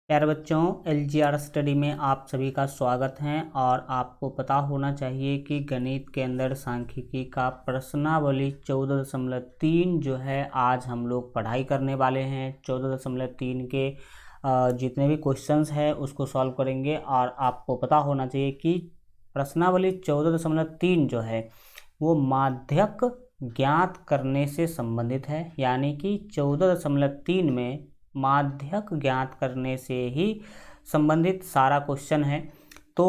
प्यारे बच्चों, LGR study में आप सभी का स्वागत है। और आपको पता होना चाहिए कि गणित के अंदर सांख्यिकी का प्रश्नावली 14.3 जो है आज हम लोग पढ़ाई करने वाले हैं। 14.3 के जितने भी क्वेश्चंस हैं उसको सॉल्व करेंगे। और आपको पता होना चाहिए कि प्रश्नावली 14.3 जो है वो माध्यक ज्ञात करने से संबंधित है, यानी कि 14.3 में माध्यक ज्ञात करने से ही संबंधित सारा क्वेश्चन है। तो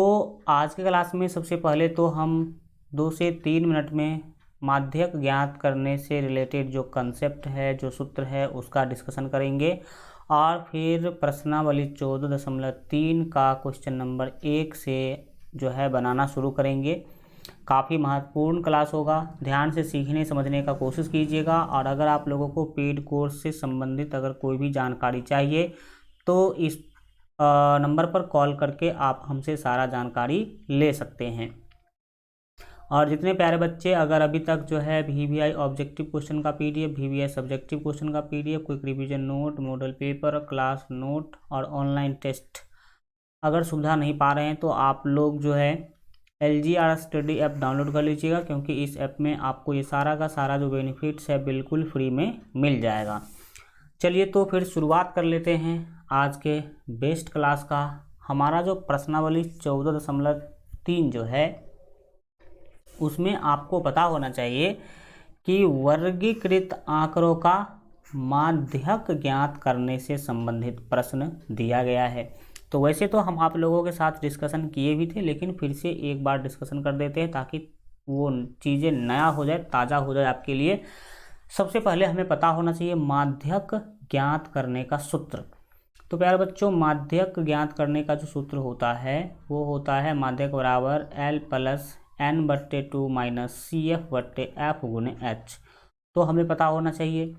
आज के क्लास में सबसे पहले तो हम 2 से 3 मिनट में माध्यक ज्ञात करने से रिलेटेड जो कंसेप्ट है, जो सूत्र है, उसका डिस्कशन करेंगे। और फिर प्रश्नावली 14.3 का क्वेश्चन नंबर 1 से जो है बनाना शुरू करेंगे। काफ़ी महत्वपूर्ण क्लास होगा, ध्यान से सीखने समझने का कोशिश कीजिएगा। और अगर आप लोगों को पेड कोर्स से संबंधित अगर कोई भी जानकारी चाहिए तो इस नंबर पर कॉल करके आप हमसे सारा जानकारी ले सकते हैं। और जितने प्यारे बच्चे अगर अभी तक जो है VVI ऑब्जेक्टिव क्वेश्चन का PDF, VVI सब्जेक्टिव क्वेश्चन का PDF, quick revision note, model paper, class note और ऑनलाइन टेस्ट अगर सुविधा नहीं पा रहे हैं तो आप लोग जो है LGR स्टडी ऐप डाउनलोड कर लीजिएगा, क्योंकि इस ऐप में आपको ये सारा का सारा जो बेनिफिट्स है बिल्कुल फ्री में मिल जाएगा। चलिए तो फिर शुरुआत कर लेते हैं आज के बेस्ट क्लास का। हमारा जो प्रश्नावली 14.3 जो है उसमें आपको पता होना चाहिए कि वर्गीकृत आंकड़ों का माध्यक ज्ञात करने से संबंधित प्रश्न दिया गया है। तो वैसे तो हम आप लोगों के साथ डिस्कशन किए भी थे, लेकिन फिर से एक बार डिस्कशन कर देते हैं ताकि वो चीज़ें नया हो जाए, ताज़ा हो जाए आपके लिए। सबसे पहले हमें पता होना चाहिए माध्यक ज्ञात करने का सूत्र। तो प्यारे बच्चों, माध्यक ज्ञात करने का जो सूत्र होता है वो होता है माध्यक बराबर L + n/2 - CF/F × H। तो हमें पता होना चाहिए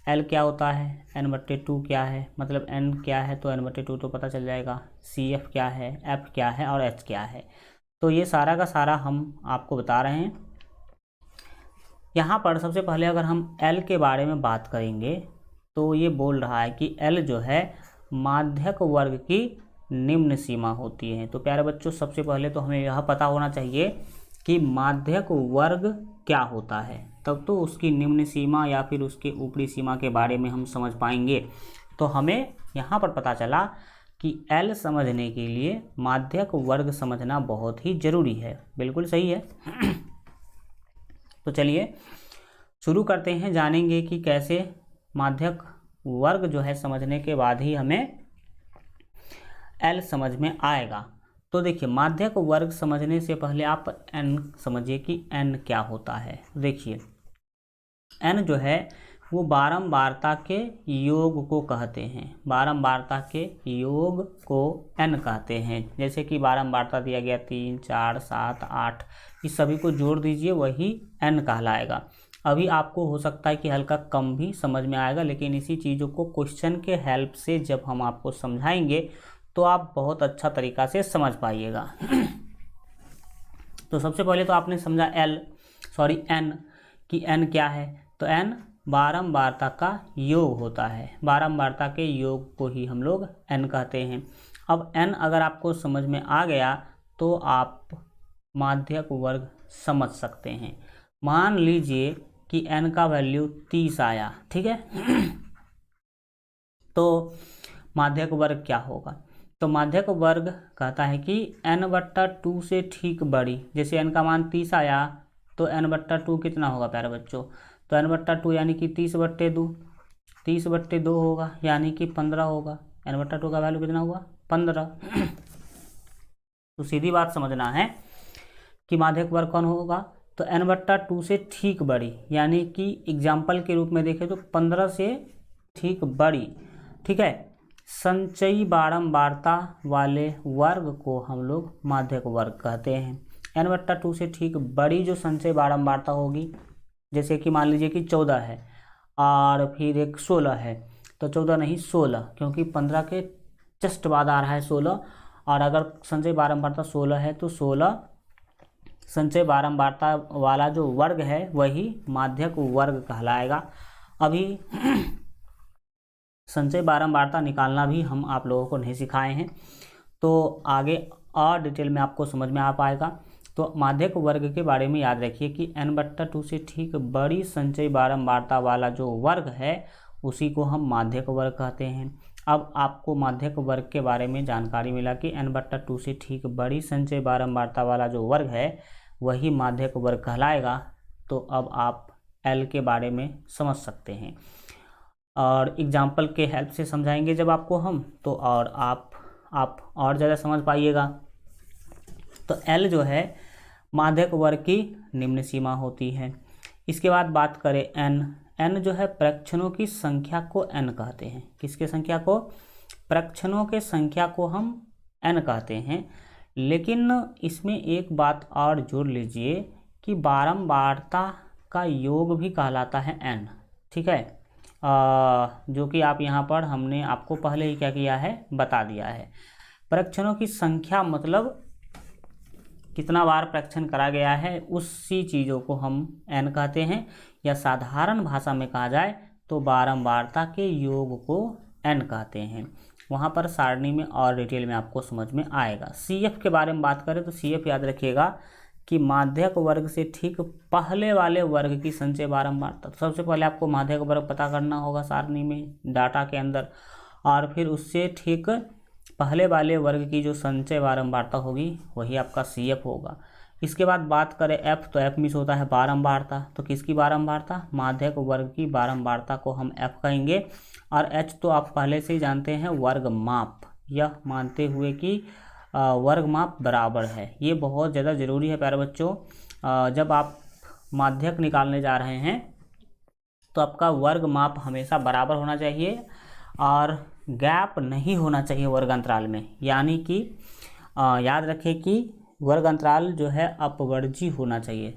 L क्या होता है, n/2 क्या है, मतलब n क्या है तो n/2 तो पता चल जाएगा, CF क्या है, F क्या है और H क्या है। तो ये सारा का सारा हम आपको बता रहे हैं। यहाँ पर सबसे पहले अगर हम L के बारे में बात करेंगे तो ये बोल रहा है कि L जो है माध्यक वर्ग की निम्न सीमा होती है। तो प्यारे बच्चों, सबसे पहले तो हमें यह पता होना चाहिए कि माध्यक वर्ग क्या होता है, तब तो उसकी निम्न सीमा या फिर उसके ऊपरी सीमा के बारे में हम समझ पाएंगे। तो हमें यहाँ पर पता चला कि L समझने के लिए माध्यक वर्ग समझना बहुत ही जरूरी है। बिल्कुल सही है। तो चलिए शुरू करते हैं, जानेंगे कि कैसे माध्यक वर्ग जो है समझने के बाद ही हमें L समझ में आएगा। तो देखिए, माध्यक वर्ग समझने से पहले आप n समझिए कि n क्या होता है। देखिए, n जो है वो बारंबारता के योग को कहते हैं। बारंबारता के योग को n कहते हैं। जैसे कि बारंबारता दिया गया 3, 4, 7, 8, इस सभी को जोड़ दीजिए, वही n कहलाएगा। अभी आपको हो सकता है कि हल्का कम भी समझ में आएगा, लेकिन इसी चीज़ों को क्वेश्चन के हेल्प से जब हम आपको समझाएंगे तो आप बहुत अच्छा तरीका से समझ पाइएगा। तो सबसे पहले तो आपने समझा n कि n क्या है। तो n बारंबारता का योग होता है। बारंबारता के योग को ही हम लोग n कहते हैं। अब n अगर आपको समझ में आ गया तो आप माध्यक वर्ग समझ सकते हैं। मान लीजिए कि n का वैल्यू 30 आया, ठीक है। तो माध्यक वर्ग क्या होगा? तो माध्यक वर्ग कहता है कि n/2 से ठीक बड़ी। जैसे n का मान 30 आया तो n/2 कितना होगा प्यारे बच्चों? तो n/2 यानी कि 30/2, 30/2 होगा, यानी कि 15 होगा। n/2 का वैल्यू कितना हुआ? 15। तो सीधी बात समझना है कि माध्यक वर्ग कौन होगा? तो n/2 से ठीक बड़ी, यानी कि एग्जाम्पल के रूप में देखें तो 15 से ठीक बड़ी, ठीक है, संचयी बारंबारता वाले वर्ग को हम लोग माध्यक वर्ग कहते हैं। n/2 से ठीक बड़ी जो संचयी बारंबारता होगी, जैसे कि मान लीजिए कि 14 है और फिर एक 16 है, तो 14 नहीं 16, क्योंकि 15 के जस्ट बाद आ रहा है 16। और अगर संचयी बारंबारता 16 है तो 16 संचय बारंबारता वाला जो वर्ग है वही माध्यक वर्ग कहलाएगा। अभी संचय बारंबारता निकालना भी हम आप लोगों को नहीं सिखाए हैं, तो आगे और डिटेल में आपको समझ में आ पाएगा। तो माध्यक वर्ग के बारे में याद रखिए कि n/2 से ठीक बड़ी संचय बारंबारता वाला जो वर्ग है उसी को हम माध्यक वर्ग कहते हैं। अब आपको माध्यक वर्ग के बारे में जानकारी मिला कि n/2 से ठीक बड़ी संचय बारंबारता वाला जो वर्ग है वही माध्यक वर्ग कहलाएगा। तो अब आप L के बारे में समझ सकते हैं और एग्जाम्पल के हेल्प से समझाएंगे जब आपको हम, तो और आप और ज़्यादा समझ पाइएगा। तो L जो है माध्यक वर्ग की निम्न सीमा होती है। इसके बाद बात करें n जो है प्रक्षणों की संख्या को n कहते हैं। किसके संख्या को? प्रक्षणों के संख्या को हम n कहते हैं। लेकिन इसमें एक बात और जोड़ लीजिए कि बारंबारता का योग भी कहलाता है n, ठीक है, जो कि आप यहाँ पर हमने आपको पहले ही क्या किया है, बता दिया है। प्रक्षणों की संख्या मतलब कितना बार प्रक्षण करा गया है, उसी चीज़ों को हम n कहते हैं, या साधारण भाषा में कहा जाए तो बारंबारता के योग को n कहते हैं। वहाँ पर सारणी में और डिटेल में आपको समझ में आएगा। CF के बारे में बात करें तो CF याद रखिएगा कि माध्यक वर्ग से ठीक पहले वाले वर्ग की संचय बारंबारता। तो सबसे पहले आपको माध्यक वर्ग पता करना होगा सारणी में डाटा के अंदर, और फिर उससे ठीक पहले वाले वर्ग की जो संचय बारंबारता होगी वही आपका CF होगा। इसके बाद बात करें F, तो F मीन्स होता है बारंबारता। तो किसकी बारंबारता? माध्यक वर्ग की बारंबारता को हम F कहेंगे। और H तो आप पहले से ही जानते हैं, वर्ग माप, यह मानते हुए कि वर्ग माप बराबर है। ये बहुत ज़्यादा ज़रूरी है प्यारे बच्चों, जब आप माध्यक निकालने जा रहे हैं तो आपका वर्ग माप हमेशा बराबर होना चाहिए और गैप नहीं होना चाहिए वर्ग अंतराल में। यानी कि याद रखें कि वर्ग अंतराल जो है अपवर्जी होना चाहिए,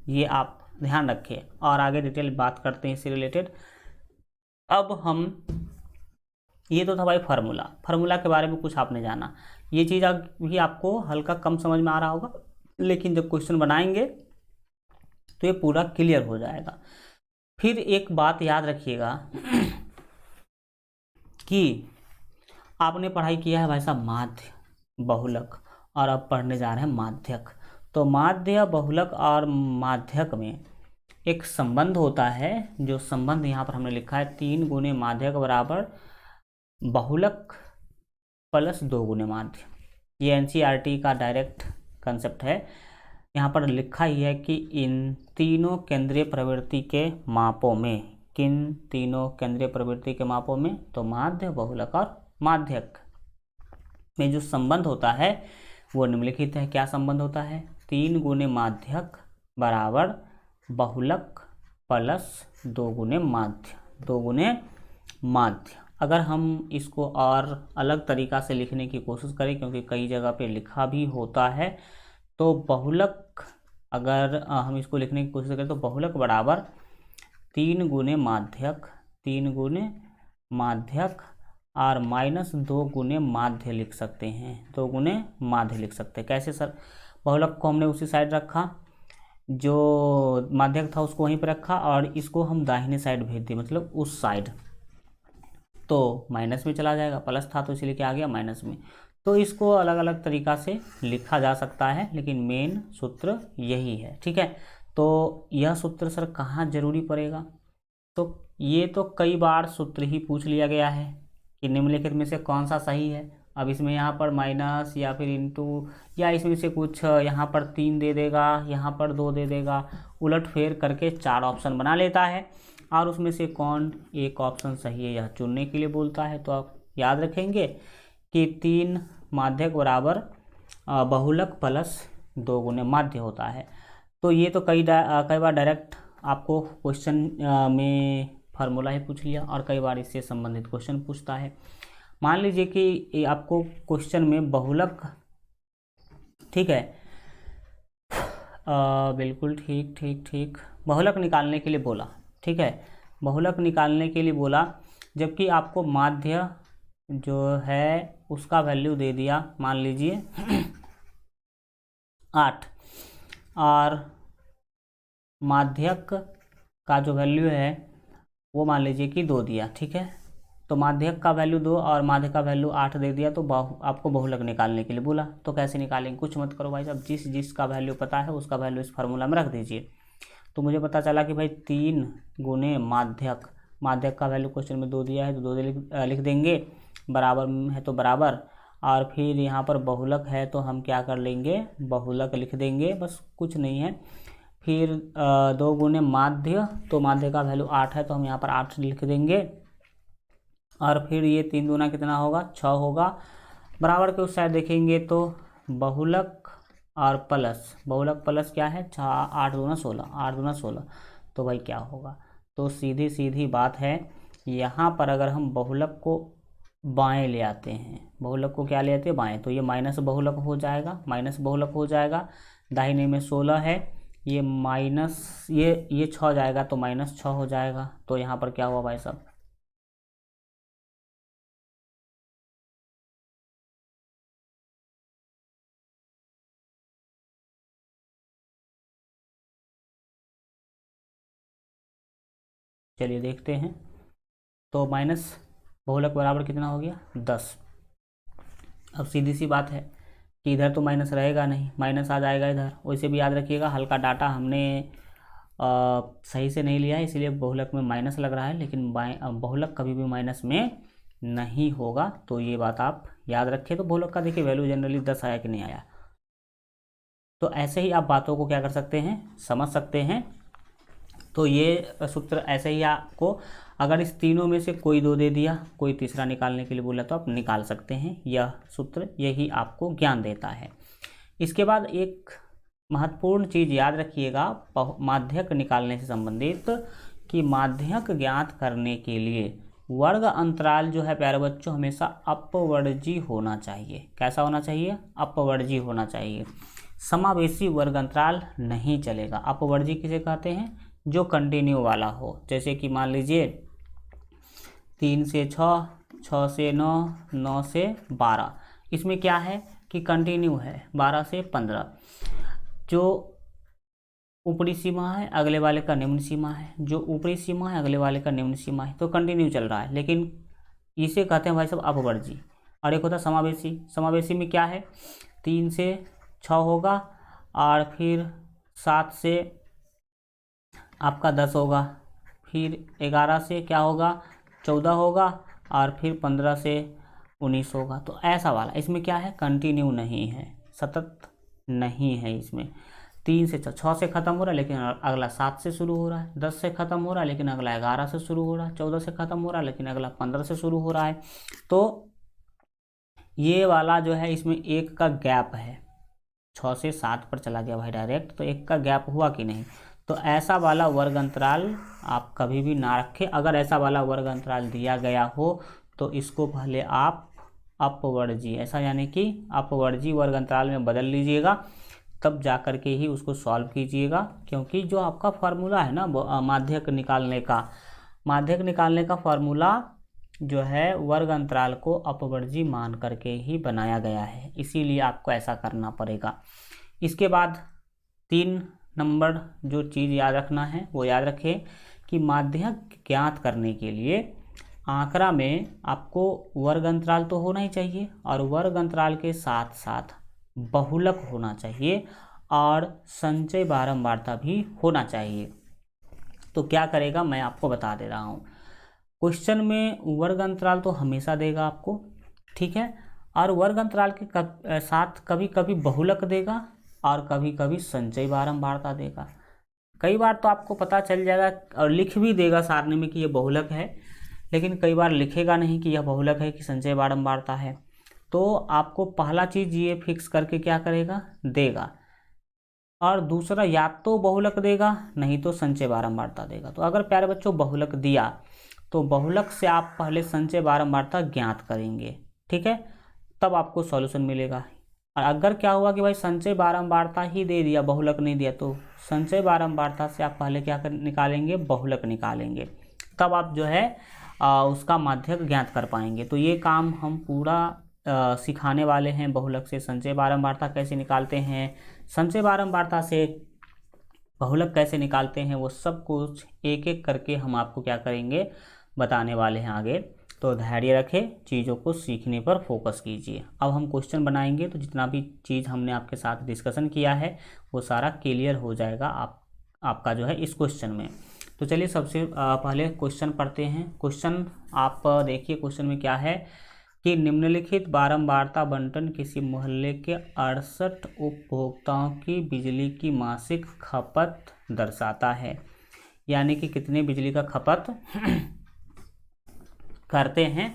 ये आप ध्यान रखें। और आगे डिटेल बात करते हैं इससे रिलेटेड। अब हम, ये तो था भाई फार्मूला के बारे में कुछ आपने जाना, ये चीज़ भी आपको हल्का कम समझ में आ रहा होगा, लेकिन जब क्वेश्चन बनाएंगे तो ये पूरा क्लियर हो जाएगा। फिर एक बात याद रखिएगा कि आपने पढ़ाई किया है भाई साहब माध्य, बहुलक, और अब पढ़ने जा रहे हैं माध्यक। तो माध्य, बहुलक और माध्यक में एक संबंध होता है, जो संबंध यहाँ पर हमने लिखा है 3 गुने माध्यक बराबर बहुलक प्लस 2 गुने माध्य। ये NCERT का डायरेक्ट कंसेप्ट है। यहाँ पर लिखा ही है कि इन तीनों केंद्रीय प्रवृत्ति के मापों में, किन तीनों केंद्रीय प्रवृत्ति के मापों में, तो माध्य, बहुलक और माध्यक में जो संबंध होता है वो निम्नलिखित है। क्या संबंध होता है? 3 गुने माध्यक बराबर बहुलक प्लस 2 गुने माध्य, 2 गुने माध्य। अगर हम इसको और अलग तरीका से लिखने की कोशिश करें, क्योंकि कई जगह पे लिखा भी होता है, तो बहुलक अगर हम इसको लिखने की कोशिश करें तो बहुलक बराबर 3 गुने माध्यक, 3 गुने माध्यक और माइनस 2 गुने माध्य लिख सकते हैं, 2 गुने माध्य लिख सकते हैं। कैसे सर? बहुलक को हमने उसी साइड रखा, जो माध्यक था उसको वहीं पर रखा, और इसको हम दाहिने साइड भेज दिए, मतलब उस साइड, तो माइनस में चला जाएगा, प्लस था तो इसलिए क्या आ गया, माइनस में। तो इसको अलग अलग तरीका से लिखा जा सकता है, लेकिन मेन सूत्र यही है, ठीक है। तो यह सूत्र सर कहाँ जरूरी पड़ेगा? तो ये तो कई बार सूत्र ही पूछ लिया गया है कि निम्नलिखित में से कौन सा सही है। अब इसमें यहाँ पर माइनस या फिर इंटू, या इसमें से कुछ यहाँ पर 3 दे देगा, यहाँ पर 2 दे देगा, उलट फेर करके 4 ऑप्शन बना लेता है, और उसमें से कौन एक ऑप्शन सही है यह चुनने के लिए बोलता है। तो आप याद रखेंगे कि 3 माध्यक बराबर बहुलक प्लस 2 गुने माध्य होता है। तो ये तो कई बार डायरेक्ट आपको क्वेश्चन में फार्मूला ही पूछ लिया, और कई बार इससे संबंधित क्वेश्चन पूछता है। मान लीजिए कि आपको क्वेश्चन में बहुलक, ठीक है, बिल्कुल ठीक ठीक ठीक, बहुलक निकालने के लिए बोला, ठीक है, बहुलक निकालने के लिए बोला, जबकि आपको माध्य जो है उसका वैल्यू दे दिया, मान लीजिए 8, और माध्यक का जो वैल्यू है वो मान लीजिए कि 2 दिया, ठीक है। तो माध्यक का वैल्यू 2 और माध्यक का वैल्यू 8 दे दिया, तो आपको बहुलक निकालने के लिए बोला। तो कैसे निकालेंगे, कुछ मत करो भाई साहब, जिसका वैल्यू पता है उसका वैल्यू इस फार्मूला में रख दीजिए। तो मुझे पता चला कि भाई 3 गुने माध्यक का वैल्यू क्वेश्चन में 2 दिया है, तो 2 लिख देंगे, बराबर में है तो बराबर, और फिर यहाँ पर बहुलक है तो हम क्या कर लेंगे, बहुलक लिख देंगे, बस कुछ नहीं है। फिर 2 गुने माध्य, तो माध्य का वैल्यू 8 है तो हम यहाँ पर 8 लिख देंगे, और फिर ये 3 दूना कितना होगा, 6 होगा, बराबर के उस साइड देखेंगे तो बहुलक और प्लस, बहुलक प्लस क्या है, 8 दूना 16, 8 दूना 16, तो भाई क्या होगा, तो सीधी सीधी बात है, यहाँ पर अगर हम बहुलक को बाएं ले आते हैं, बहुलक को क्या ले आते हैं, बाएं, तो ये माइनस बहुलक हो जाएगा, माइनस बहुलक हो जाएगा, दाहिने में 16 है, ये माइनस ये 6 जाएगा तो माइनस 6 हो जाएगा, तो यहाँ पर क्या हुआ भाई साहब, चलिए देखते हैं। तो माइनस बहुलक बराबर कितना हो गया, 10। अब सीधी सी बात है कि इधर तो माइनस रहेगा नहीं, माइनस आ जाएगा इधर। वैसे भी याद रखिएगा, हल्का डाटा हमने सही से नहीं लिया है, इसलिए बहुलक में माइनस लग रहा है, लेकिन बहुलक कभी भी माइनस में नहीं होगा, तो ये बात आप याद रखें। तो बहुलक का देखिए वैल्यू जनरली 10 आया कि नहीं आया, तो ऐसे ही आप बातों को क्या कर सकते हैं, समझ सकते हैं। तो ये सूत्र ऐसे ही आपको, अगर इस तीनों में से कोई 2 दे दिया, कोई तीसरा निकालने के लिए बोला, तो आप निकाल सकते हैं। यह सूत्र यही आपको ज्ञान देता है। इसके बाद एक महत्वपूर्ण चीज़ याद रखिएगा माध्यक निकालने से संबंधित, कि माध्यक ज्ञात करने के लिए वर्ग अंतराल जो है प्यारे बच्चों हमेशा अपवर्जी होना चाहिए। कैसा होना चाहिए, अपवर्जी होना चाहिए। समावेशी वर्ग अंतराल नहीं चलेगा। अपवर्जी किसे कहते हैं, जो कंटिन्यू वाला हो, जैसे कि मान लीजिए 3 से 6, 6 से 9, 9 से 12, इसमें क्या है कि कंटिन्यू है। 12 से 15 जो ऊपरी सीमा है, अगले वाले का निम्न सीमा है, जो ऊपरी सीमा है अगले वाले का निम्न सीमा है, तो कंटिन्यू चल रहा है, लेकिन इसे कहते हैं भाई साहब अपवर्जी। और एक होता है समावेशी। समावेशी में क्या है, 3 से 6 होगा, और फिर 7 से आपका 10 होगा, फिर 11 से क्या होगा, 14 होगा, और फिर 15 से 19 होगा। तो ऐसा वाला, इसमें क्या है, कंटिन्यू नहीं है, सतत नहीं है। इसमें 3 से 6 से ख़त्म हो रहा है, लेकिन अगला 7 से शुरू हो रहा है, 10 से ख़त्म हो रहा है, लेकिन अगला 11 से शुरू हो रहा है, 14 से ख़त्म हो रहा है, लेकिन अगला 15 से शुरू हो रहा है। तो ये वाला जो है, इसमें 1 का गैप है, 6 से 7 पर चला गया भाई डायरेक्ट, तो 1 का गैप हुआ कि नहीं। तो ऐसा वाला वर्ग अंतराल आप कभी भी ना रखें। अगर ऐसा वाला वर्ग अंतराल दिया गया हो तो इसको पहले आप अपवर्जी, ऐसा यानी कि अपवर्जी वर्ग अंतराल में बदल लीजिएगा, तब जा कर के ही उसको सॉल्व कीजिएगा। क्योंकि जो आपका फार्मूला है ना माध्यक निकालने का फार्मूला जो है वर्ग अंतराल को अपवर्जी मान करके ही बनाया गया है, इसीलिए आपको ऐसा करना पड़ेगा। इसके बाद 3 नंबर जो चीज़ याद रखना है वो याद रखें कि माध्यक ज्ञात करने के लिए आंकड़ा में आपको वर्ग अंतराल तो होना ही चाहिए, और वर्ग अंतराल के साथ साथ बहुलक होना चाहिए, और संचय बारंबारता भी होना चाहिए। तो क्या करेगा, मैं आपको बता दे रहा हूँ। क्वेश्चन में वर्ग अंतराल तो हमेशा देगा आपको, ठीक है, और वर्ग अंतराल के साथ कभी कभी बहुलक देगा, और कभी कभी संचय बारंबारता देगा। कई बार तो आपको पता चल जाएगा और लिख भी देगा सारणी में कि ये बहुलक है, लेकिन कई बार लिखेगा नहीं कि यह बहुलक है कि संचय बारंबारता है। तो आपको पहला चीज़ ये फिक्स करके क्या करेगा, देगा, और दूसरा या तो बहुलक देगा, नहीं तो संचय बारंबारता देगा। तो अगर प्यारे बच्चों बहुलक दिया तो बहुलक से आप पहले संचय बारंबारता ज्ञात करेंगे, ठीक है, तब आपको सॉल्यूशन मिलेगा। और अगर क्या हुआ कि भाई संचय बारंबारता ही दे दिया, बहुलक नहीं दिया, तो संचय बारंबारता से आप पहले क्या निकालेंगे, बहुलक निकालेंगे, तब आप जो है उसका माध्यक ज्ञात कर पाएंगे। तो ये काम हम पूरा सिखाने वाले हैं। बहुलक से संचय बारंबारता कैसे निकालते हैं, संचय बारंबारता से बहुलक कैसे निकालते हैं, वो सब कुछ एक एक करके हम आपको क्या करेंगे, बताने वाले हैं आगे। तो धैर्य रखें, चीज़ों को सीखने पर फोकस कीजिए। अब हम क्वेश्चन बनाएंगे, तो जितना भी चीज़ हमने आपके साथ डिस्कशन किया है वो सारा क्लियर हो जाएगा आपका जो है इस क्वेश्चन में। तो चलिए सबसे पहले क्वेश्चन पढ़ते हैं। क्वेश्चन आप देखिए, क्वेश्चन में क्या है कि निम्नलिखित बारंबारता बंटन किसी मोहल्ले के 68 उपभोक्ताओं की बिजली की मासिक खपत दर्शाता है। यानी कि कितने बिजली का खपत करते हैं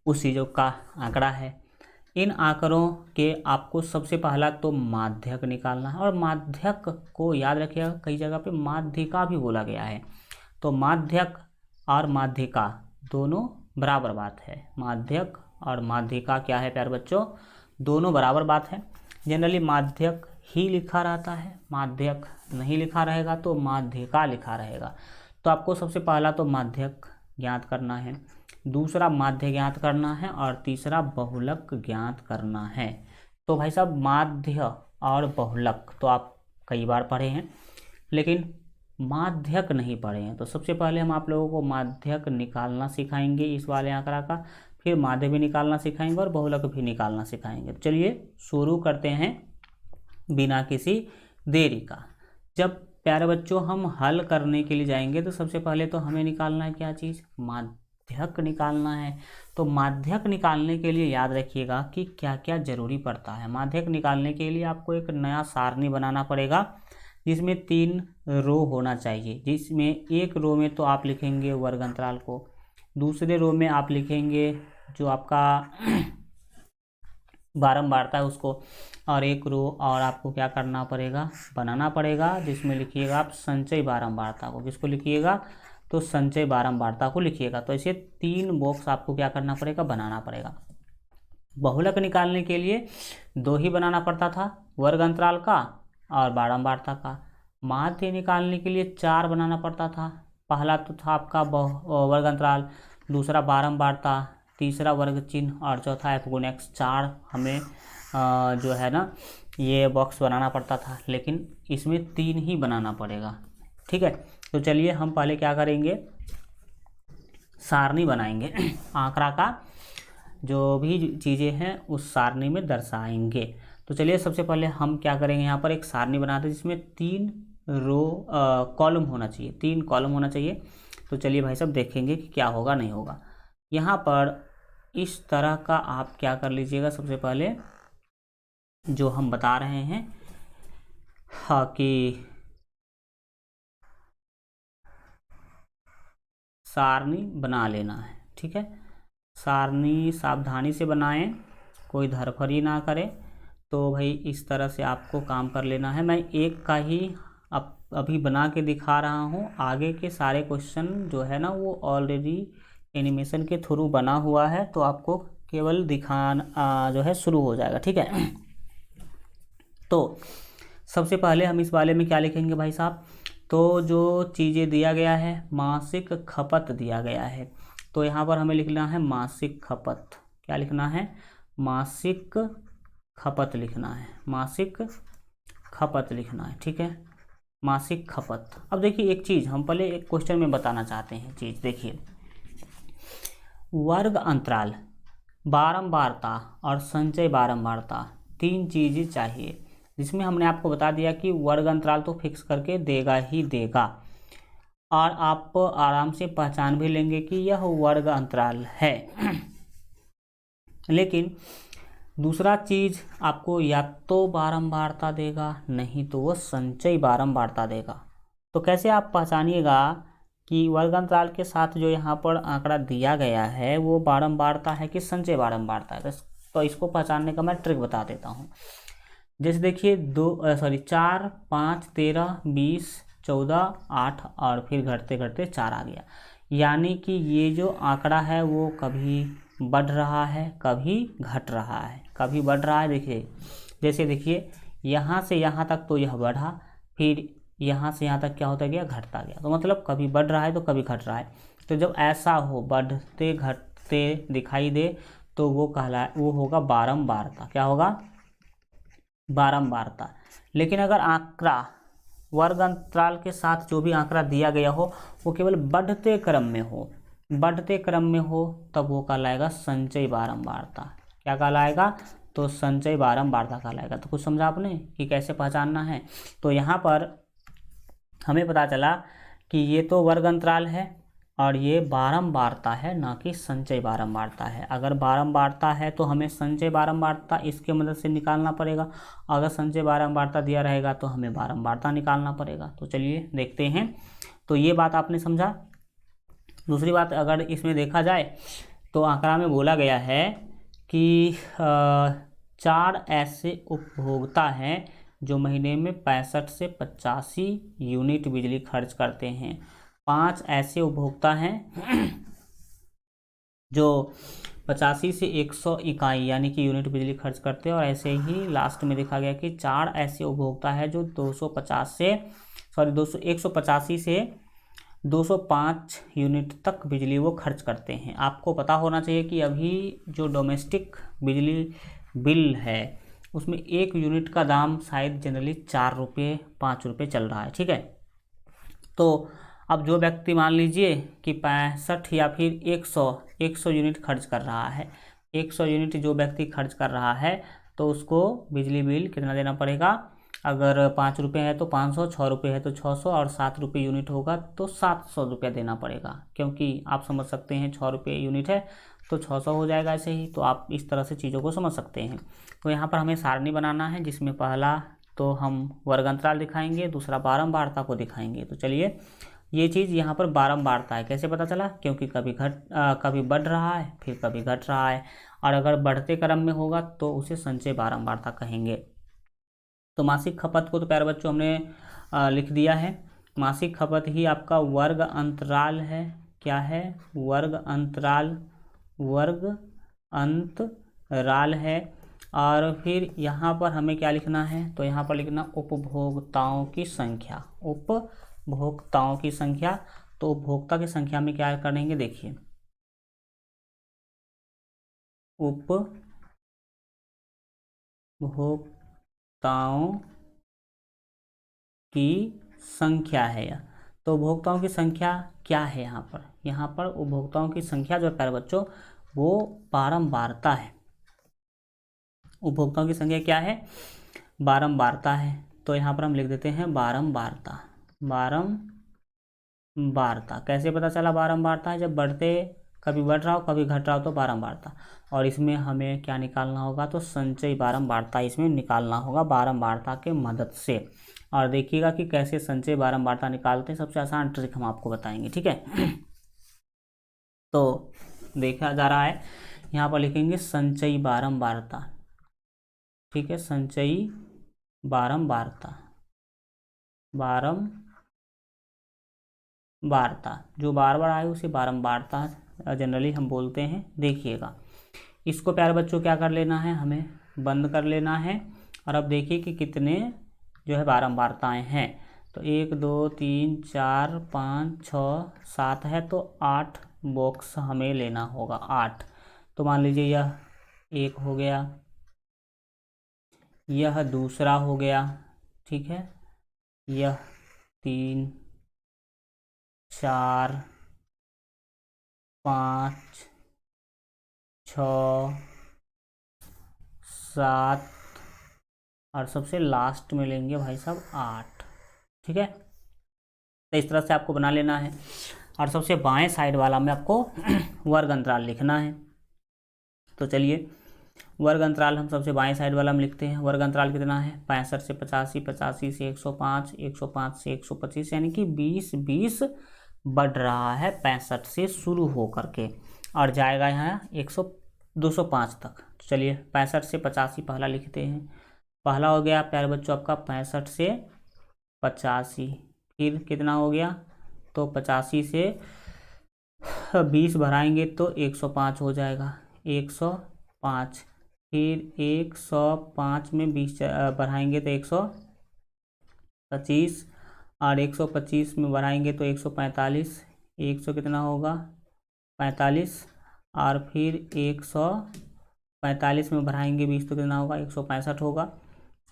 उस चीज़ों का आंकड़ा है। इन आंकड़ों के आपको सबसे पहला तो माध्यक निकालना है, और माध्यक को याद रखिएगा, कई जगह पे माध्यिका भी बोला गया है। तो माध्यक और माध्यिका दोनों बराबर बात है। माध्यक और माध्यिका क्या है प्यारे बच्चों, दोनों बराबर बात है। जनरली माध्यक ही लिखा रहता है, माध्यक नहीं लिखा रहेगा तो माध्यिका लिखा रहेगा। तो आपको सबसे पहला तो माध्यक ज्ञात करना है, दूसरा माध्य ज्ञात करना है, और तीसरा बहुलक ज्ञात करना है। तो भाई साहब माध्य और बहुलक तो आप कई बार पढ़े हैं, लेकिन माध्यक नहीं पढ़े हैं। तो सबसे पहले हम आप लोगों को माध्यक निकालना सिखाएंगे इस वाले आंकड़ा का, फिर माध्य भी निकालना सिखाएंगे और बहुलक भी निकालना सिखाएंगे। चलिए शुरू करते हैं बिना किसी देरी का। जब प्यारे बच्चों हम हल करने के लिए जाएंगे तो सबसे पहले तो हमें निकालना है क्या चीज़, माध्यक निकालना है। तो माध्यक निकालने के लिए याद रखिएगा कि क्या क्या जरूरी पड़ता है। माध्यक निकालने के लिए आपको एक नया सारणी बनाना पड़ेगा जिसमें 3 रो होना चाहिए, जिसमें एक रो में तो आप लिखेंगे वर्ग अंतराल को, दूसरे रो में आप लिखेंगे जो आपका बारंबारता है उसको, और एक रो और आपको क्या करना पड़ेगा, बनाना पड़ेगा, जिसमें लिखिएगा आप संचय बारंबारता को। किसको लिखिएगा, तो संचय बारंबारता को लिखिएगा। तो ऐसे 3 बॉक्स आपको क्या करना पड़ेगा, बनाना पड़ेगा। बहुलक निकालने के लिए 2 ही बनाना पड़ता था, वर्ग अंतराल का और बारंबारता का। माध्य निकालने के लिए 4 बनाना पड़ता था, पहला तो था आपका वर्ग अंतराल, दूसरा बारंबारता, तीसरा वर्ग चिन्ह और चौथा f गुण x। 4 हमें जो है ना ये बॉक्स बनाना पड़ता था, लेकिन इसमें 3 ही बनाना पड़ेगा। ठीक है, तो चलिए हम पहले क्या करेंगे, सारणी बनाएंगे आंकड़ा का, जो भी चीज़ें हैं उस सारणी में दर्शाएंगे। तो चलिए सबसे पहले हम क्या करेंगे, यहाँ पर एक सारणी बनाते हैं जिसमें 3 रो कॉलम होना चाहिए, 3 कॉलम होना चाहिए। तो चलिए भाई साहब देखेंगे कि क्या होगा नहीं होगा। यहाँ पर इस तरह का आप क्या कर लीजिएगा, सबसे पहले जो हम बता रहे हैं हाँ कि सारणी बना लेना है। ठीक है, सारणी सावधानी से बनाएं, कोई धरफरी ना करें। तो भाई इस तरह से आपको काम कर लेना है। मैं एक का ही अभी बना के दिखा रहा हूँ, आगे के सारे क्वेश्चन जो है ना वो ऑलरेडी एनिमेशन के थ्रू बना हुआ है, तो आपको केवल दिखाना जो है शुरू हो जाएगा। ठीक है, तो सबसे पहले हम इस वाले में क्या लिखेंगे भाई साहब, तो जो चीज़ें दिया गया है, मासिक खपत दिया गया है, तो यहाँ पर हमें लिखना है मासिक खपत। क्या लिखना है, मासिक खपत लिखना है, मासिक खपत लिखना है। ठीक है, मासिक खपत। अब देखिए एक चीज़ हम पहले एक क्वेश्चन में बताना चाहते हैं चीज़, देखिए वर्ग अंतराल, बारंबारता और संचय बारंबारता 3 चीज़ें चाहिए, जिसमें हमने आपको बता दिया कि वर्ग अंतराल तो फिक्स करके देगा ही देगा, और आप आराम से पहचान भी लेंगे कि यह वर्ग अंतराल है। लेकिन दूसरा चीज़ आपको या तो बारंबारता देगा, नहीं तो वो संचय बारंबारता देगा। तो कैसे आप पहचानिएगा कि वर्ग अंतराल के साथ जो यहाँ पर आंकड़ा दिया गया है वो बारंबारता है कि संचय बारंबारता है। तो इसको पहचानने का मैं ट्रिक बता देता हूँ। जैसे देखिए 4, 5, 13, 20, 14, 8 और फिर घटते घटते 4 आ गया। यानी कि ये जो आंकड़ा है वो कभी बढ़ रहा है, कभी घट रहा है, कभी बढ़ रहा है। देखिए जैसे देखिए यहाँ से यहाँ तक तो यह बढ़ा, फिर यहाँ से यहाँ तक क्या होता गया, घटता गया। तो मतलब कभी बढ़ रहा है तो कभी घट रहा है। तो जब ऐसा हो, बढ़ते घटते दिखाई दे, तो वो होगा बारंबारता। क्या होगा, बारंबारता। लेकिन अगर आंकड़ा वर्ग अंतराल के साथ जो भी आंकड़ा दिया गया हो वो केवल बढ़ते क्रम में हो, बढ़ते क्रम में हो तब वो कहलाएगा संचयी बारंबारता। क्या कहलाएगा? तो संचयी बारंबारता कहलाएगा। तो कुछ समझा आपने कि कैसे पहचानना है? तो यहाँ पर हमें पता चला कि ये तो वर्ग अंतराल है और ये बारंबारता है, ना कि संचयी बारंबारता है। अगर बारंबारता है तो हमें संचयी बारंबारता इसके मदद से निकालना पड़ेगा, अगर संचयी बारंबारता दिया रहेगा तो हमें बारंबारता निकालना पड़ेगा। तो चलिए देखते हैं। तो ये बात आपने समझा। दूसरी बात अगर इसमें देखा जाए तो आंकड़ा में बोला गया है कि 4 ऐसे उपभोक्ता हैं जो महीने में 65 से 85 यूनिट बिजली खर्च करते हैं। 5 ऐसे उपभोक्ता हैं जो 85 से 100 इकाई यानी कि यूनिट बिजली खर्च करते हैं। और ऐसे ही लास्ट में देखा गया कि 4 ऐसे उपभोक्ता हैं जो 185 से 205 यूनिट तक बिजली वो खर्च करते हैं। आपको पता होना चाहिए कि अभी जो डोमेस्टिक बिजली बिल है उसमें 1 यूनिट का दाम शायद जनरली 4 रुपये 5 रुपये चल रहा है। ठीक है। तो अब जो व्यक्ति मान लीजिए कि 65 या फिर 100 यूनिट खर्च कर रहा है, 100 यूनिट जो व्यक्ति खर्च कर रहा है तो उसको बिजली बिल कितना देना पड़ेगा? अगर 5 रुपये है तो 500, 6 रुपये है तो 600 और 7 रुपये यूनिट होगा तो 700 रुपया देना पड़ेगा। क्योंकि आप समझ सकते हैं 6 रुपये यूनिट है तो 600 हो जाएगा। ऐसे ही तो आप इस तरह से चीज़ों को समझ सकते हैं। तो यहाँ पर हमें सारणी बनाना है जिसमें पहला तो हम वर्ग अंतराल दिखाएंगे, दूसरा बारंबारता को दिखाएंगे। तो चलिए, ये चीज़ यहाँ पर बारंबारता है। कैसे पता चला? क्योंकि कभी बढ़ रहा है फिर कभी घट रहा है, और अगर बढ़ते क्रम में होगा तो उसे संचय बारंबारता कहेंगे। तो मासिक खपत को तो प्यारे बच्चों हमने लिख दिया है। मासिक खपत ही आपका वर्ग अंतराल है। क्या है? वर्ग अंतराल, वर्ग अंतराल है। और फिर यहाँ पर हमें क्या लिखना है? तो यहाँ पर लिखना उपभोक्ताओं की संख्या, उपभोक्ताओं की संख्या। तो उपभोक्ता की संख्या में क्या करेंगे? देखिए, उपभोक्ताओं की संख्या है यह। तो उपभोक्ताओं की संख्या क्या है? यहाँ पर उपभोक्ताओं की संख्या जो है प्यारे बच्चों वो बारंबारता है। उपभोक्ताओं की संख्या क्या है? बारंबारता है। तो यहाँ पर हम लिख देते हैं बारंबारता। बारंबारता कैसे पता चला बारंबारता है? जब कभी बढ़ रहा हो कभी घट रहा हो तो बारंबारता। और इसमें हमें क्या निकालना होगा? तो संचयी बारंबारता इसमें निकालना होगा बारंबारता के मदद से। और देखिएगा कि कैसे संचयी बारंबारता निकालते हैं। सबसे आसान ट्रिक हम आपको बताएंगे। ठीक है। तो देखा जा रहा है, यहाँ पर लिखेंगे संचयी बारंबारता। ठीक है, संचयी बारंबारता, बारंबारता जो बार बार आए उसे बारंबारता जनरली हम बोलते हैं। देखिएगा, इसको प्यारे बच्चों क्या कर लेना है? हमें बंद कर लेना है। और अब देखिए कि कितने जो है बारंबारताएँ हैं। तो 1 2 3 4 5 6 7 है, तो 8 बॉक्स हमें लेना होगा। 8। तो मान लीजिए यह एक हो गया, यह दूसरा हो गया। ठीक है, यह 3 4 5 6 7 और सबसे लास्ट में लेंगे भाई साहब 8। ठीक है, तो इस तरह से आपको बना लेना है। और सबसे बाएं साइड वाला में आपको वर्ग अंतराल लिखना है। तो चलिए, वर्ग अंतराल हम सबसे बाएं साइड वाला में लिखते हैं। वर्ग अंतराल कितना है? 65 से 85, 85 से 105, 105 से 125, यानी कि 20 बढ़ रहा है 65 से शुरू हो करके और जाएगा यहाँ 205 तक। तो चलिए, 65 से 85 पहला लिखते हैं। पहला हो गया प्यारे बच्चों आपका 65 से 85। फिर कितना हो गया? तो 85 से 20 बढ़ाएंगे तो 105 हो जाएगा, 105। फिर 105 में 20 बढ़ाएंगे तो 125, और 125 में बढ़ाएंगे तो 145। 100 कितना होगा? 45। और फिर 145 में बढ़ाएंगे 20 तो कितना होगा? 165 होगा।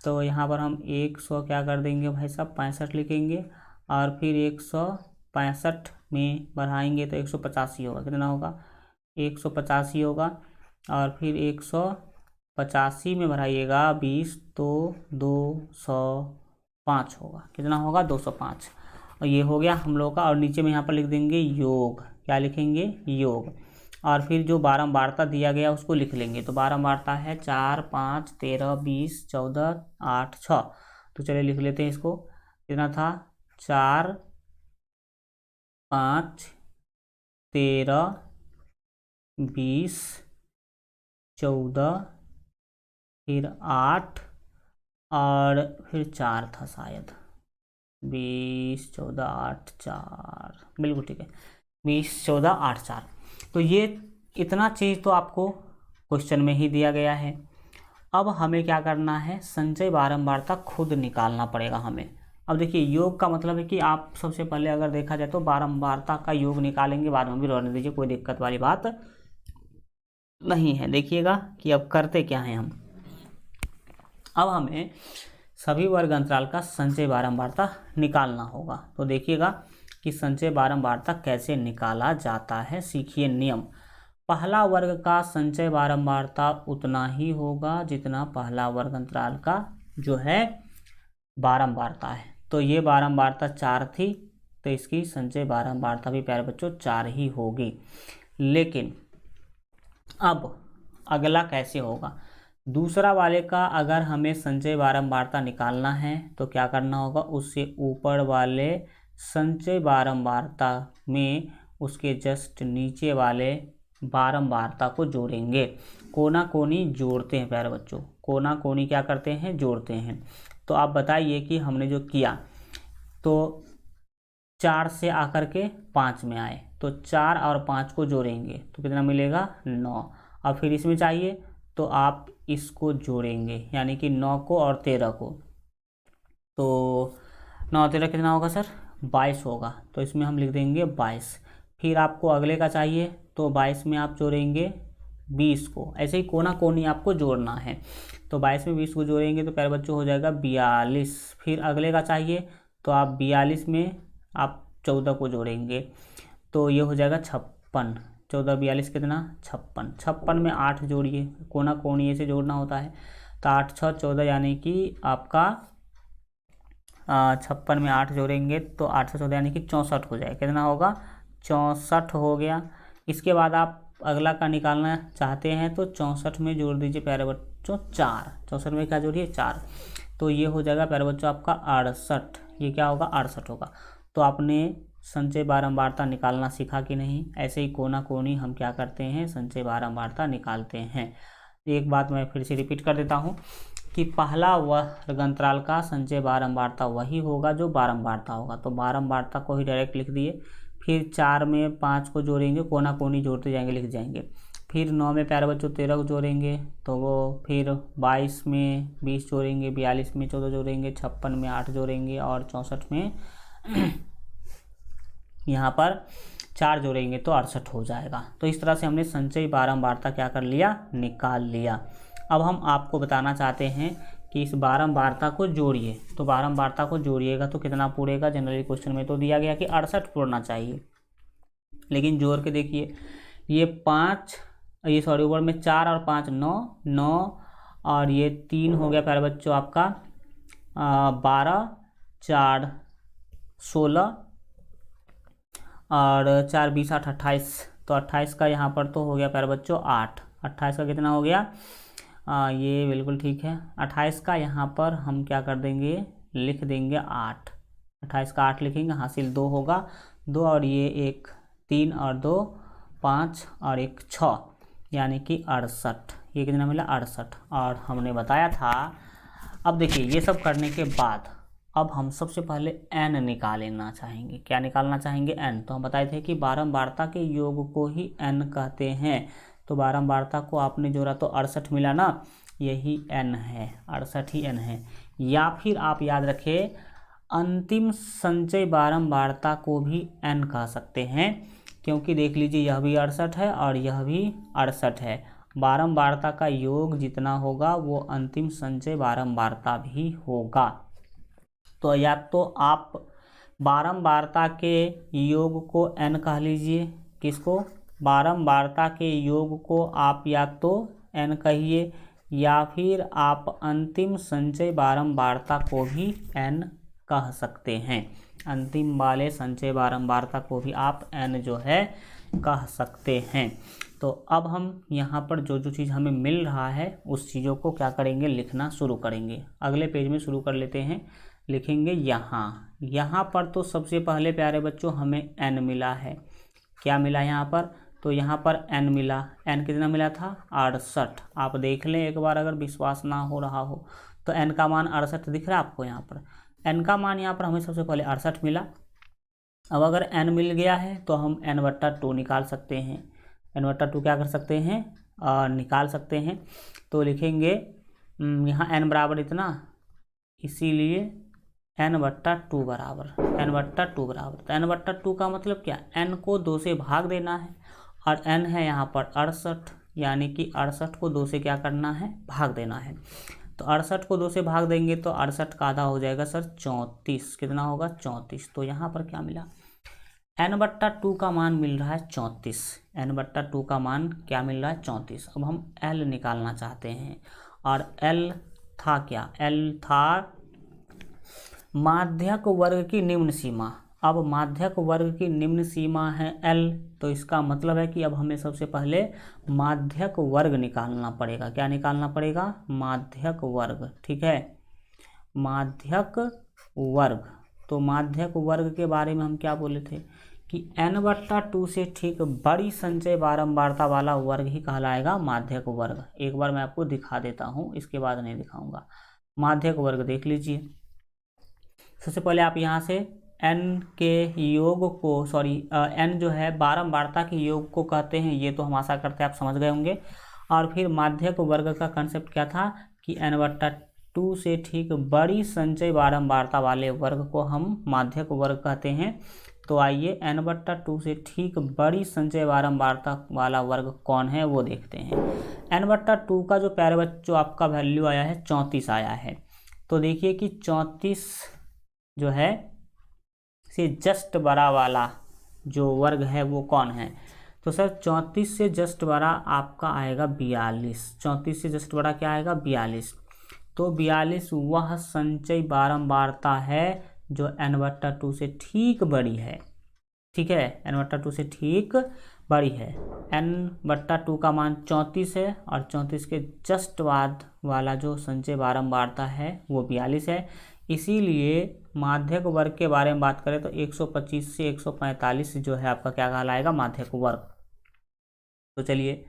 तो यहाँ पर हम 100 क्या कर देंगे भाई साहब? 65 लिखेंगे। और फिर 165 में बढ़ाएंगे तो 185 होगा। कितना होगा? 185 होगा। और फिर 185 में बढ़ाइएगा 20 तो 205 होगा। कितना होगा? 205। और ये हो गया हम लोग का। और नीचे में यहाँ पर लिख देंगे योग। क्या लिखेंगे? योग। और फिर जो बारंबारता दिया गया उसको लिख लेंगे। तो बारंबारता है 4, 5, 13, 20, 14, 8, 6। तो चलिए लिख लेते हैं इसको। कितना था? 4, 5, 13, 20, 14, फिर 8 और फिर 4 था शायद। 20, 14, 8, 4, बिल्कुल ठीक है। 20, 14, 8, 4। तो ये इतना चीज़ तो आपको क्वेश्चन में ही दिया गया है। अब हमें क्या करना है? संचय बारंबारता खुद निकालना पड़ेगा हमें। अब देखिए, योग का मतलब है कि आप सबसे पहले अगर देखा जाए तो बारंबारता का योग निकालेंगे, बाद में भी रहने दीजिए, कोई दिक्कत वाली बात नहीं है। देखिएगा कि अब करते क्या हैं हम। अब हमें सभी वर्ग अंतराल का संचय बारंबारता निकालना होगा। तो देखिएगा कि संचय बारंबारता कैसे निकाला जाता है। सीखिए नियम। पहला वर्ग का संचय बारंबारता उतना ही होगा जितना पहला वर्ग अंतराल का जो है बारंबारता है। तो ये बारंबारता 4 थी, तो इसकी संचय बारंबारता भी प्यारे बच्चों 4 ही होगी। लेकिन अब अगला कैसे होगा? दूसरा वाले का अगर हमें संचय बारंबारता निकालना है तो क्या करना होगा? उससे ऊपर वाले संचय बारंबारता में उसके जस्ट नीचे वाले बारंबारता को जोड़ेंगे। कोना कोनी जोड़ते हैं प्यारे बच्चों, कोना कोनी क्या करते हैं? जोड़ते हैं। तो आप बताइए कि हमने जो किया तो 4 से आकर के 5 में आए, तो 4 और 5 को जोड़ेंगे तो कितना मिलेगा? 9। और फिर इसमें चाहिए तो आप इसको जोड़ेंगे, यानी कि 9 को और 13 को। तो 9 13 कितना होगा सर? 22 होगा। तो इसमें हम लिख देंगे 22। फिर आपको अगले का चाहिए तो 22 में आप जोड़ेंगे 20 को। ऐसे ही कोना कोनी आपको जोड़ना है। तो 22 में 20 को जोड़ेंगे तो प्यारे बच्चों हो जाएगा 42। फिर अगले का चाहिए तो आप 42 में आप 14 को जोड़ेंगे तो ये हो जाएगा 56। 14 42 कितना? 56। 56 में 8 जोड़िए, कोना कोनी से जोड़ना होता है। तो 8 6 14, यानी कि आपका 56 में 8 जोड़ेंगे तो 8 से 14 यानी कि 64 हो जाएगा। कितना होगा? 64 हो गया। इसके बाद आप अगला का निकालना चाहते हैं तो 64 में जोड़ दीजिए प्यारे बच्चों 4। 64 में क्या जोड़िए? 4। तो ये हो जाएगा प्यारे बच्चों आपका 68। ये क्या होगा? 68 होगा। तो आपने संचय बारंबारता निकालना सीखा कि नहीं? ऐसे ही कोना कोनी हम क्या करते हैं? संचय बारंबारता निकालते हैं। एक बात मैं फिर से रिपीट कर देता हूँ कि पहला वर्ग अंतराल का संचय बारंबारता वही होगा जो बारंबारता होगा। तो बारंबारता को ही डायरेक्ट लिख दिए। फिर 4 में 5 को जोड़ेंगे, कोना कोनी जोड़ते जाएंगे, लिख जाएंगे। फिर 9 में प्यारे बच्चों 13 को जोड़ेंगे तो वो फिर 22 में 20 जोड़ेंगे, 42 में 14 जोड़ेंगे, 56 में 8 जोड़ेंगे और 64 में यहाँ पर 4 जोड़ेंगे तो 68 हो जाएगा। तो इस तरह से हमने संचय बारंबारता क्या कर लिया? निकाल लिया। अब हम आपको बताना चाहते हैं कि इस बारंबारता को जोड़िए। तो बारंबारता को जोड़िएगा तो कितना पूरेगा? जनरली क्वेश्चन में तो दिया गया कि 68 पूरना चाहिए, लेकिन जोड़ के देखिए ये 5, ये सॉरी ऊपर में 4 और 5 9 9 और ये 3 हो गया प्यारे बच्चों आपका 12 4 16 और 4 20 8 28। तो 28 का यहाँ पर तो हो गया प्यारे बच्चों 8। 28 का कितना हो गया? ये बिल्कुल ठीक है। 28 का यहाँ पर हम क्या कर देंगे? लिख देंगे 8। 28 का 8 लिखेंगे, हासिल 2 होगा। 2 और ये 1 3 और 2 5 और 1 6, यानी कि 68। ये कितना मिला? 68। और हमने बताया था। अब देखिए ये सब करने के बाद अब हम सबसे पहले n निकालना चाहेंगे। क्या निकालना चाहेंगे? n। तो हम बताए थे कि बारंबारता के योग को ही n कहते हैं। तो बारंबारता को आपने जोड़ा तो 68 मिला ना, यही n है, 68 ही n है। या फिर आप याद रखें अंतिम संचय बारंबारता को भी n कह सकते हैं, क्योंकि देख लीजिए यह भी 68 है और यह भी 68 है। बारंबारता का योग जितना होगा वो अंतिम संचय बारंबारता भी होगा। तो या तो आप बारंबारता के योग को n कह लीजिए। किसको? बारंबारता के योग को आप या तो n कहिए या फिर आप अंतिम संचय बारंबारता को भी n कह सकते हैं। अंतिम वाले संचय बारंबारता को भी आप n जो है कह सकते हैं। तो अब हम यहाँ पर जो जो चीज़ हमें मिल रहा है उस चीज़ों को क्या करेंगे, लिखना शुरू करेंगे। अगले पेज में शुरू कर लेते हैं। लिखेंगे यहाँ पर तो सबसे पहले प्यारे बच्चों हमें n मिला है। क्या मिला यहाँ पर? तो यहाँ पर n मिला। n कितना मिला था? 68। आप देख लें एक बार, अगर विश्वास ना हो रहा हो तो n का मान 68 दिख रहा है आपको यहाँ पर। n का मान यहाँ पर हमें सबसे पहले 68 मिला। अब अगर n मिल गया है तो हम n/2 निकाल सकते हैं। n/2 क्या कर सकते हैं? निकाल सकते हैं। तो लिखेंगे यहाँ n बराबर इतना, इसीलिए n/2 बराबर तो n/2 का मतलब क्या? n को 2 से भाग देना है और n है यहाँ पर 68, यानी कि 68 को 2 से क्या करना है? भाग देना है। तो 68 को 2 से भाग देंगे तो 68 का आधा हो जाएगा सर 34। कितना होगा? 34। तो यहाँ पर क्या मिला? n/2 का मान मिल रहा है 34। n/2 का मान क्या मिल रहा है? 34। अब हम l निकालना चाहते हैं और l था क्या? l था माध्यक वर्ग की निम्न सीमा। अब माध्यक वर्ग की निम्न सीमा है l, तो इसका मतलब है कि अब हमें सबसे पहले माध्यक वर्ग निकालना पड़ेगा। क्या निकालना पड़ेगा? माध्यक वर्ग। ठीक है, माध्यक वर्ग। तो माध्यक वर्ग के बारे में हम क्या बोले थे कि n/2 से ठीक बड़ी संचय बारंबारता वाला वर्ग ही कहलाएगा माध्यक वर्ग। एक बार मैं आपको दिखा देता हूँ, इसके बाद नहीं दिखाऊंगा। माध्यक वर्ग देख लीजिए। सबसे पहले आप यहाँ से n के योग को n जो है बारंबारता के योग को कहते हैं, ये तो हम आशा करते हैं आप समझ गए होंगे। और फिर माध्यक वर्ग का कंसेप्ट क्या था कि n/2 से ठीक बड़ी संचय बारंबारता वाले वर्ग को हम माध्यक वर्ग कहते हैं। तो आइए n/2 से ठीक बड़ी संचय बारंबारता वाला वर्ग कौन है वो देखते हैं। n/2 का जो प्यारे बच्चों आपका वैल्यू आया है 34 आया है। तो देखिए कि 34 जो है से जस्ट बड़ा वाला जो वर्ग है वो कौन है? तो सर 34 से जस्ट बड़ा आपका आएगा 42। 34 से जस्ट बड़ा क्या आएगा? 42। तो 42 वह संचय बारंबारता है जो n/2 से ठीक बड़ी है। ठीक है, n/2 से ठीक बड़ी है। n/2 का मान 34 है और 34 के जस्ट बाद वाला जो संचय बारंबारता है वो 42 है। इसीलिए माध्यक वर्ग के बारे में बात करें तो 125 से 145 जो है आपका क्या कहलाएगा? माध्यक वर्ग। तो चलिए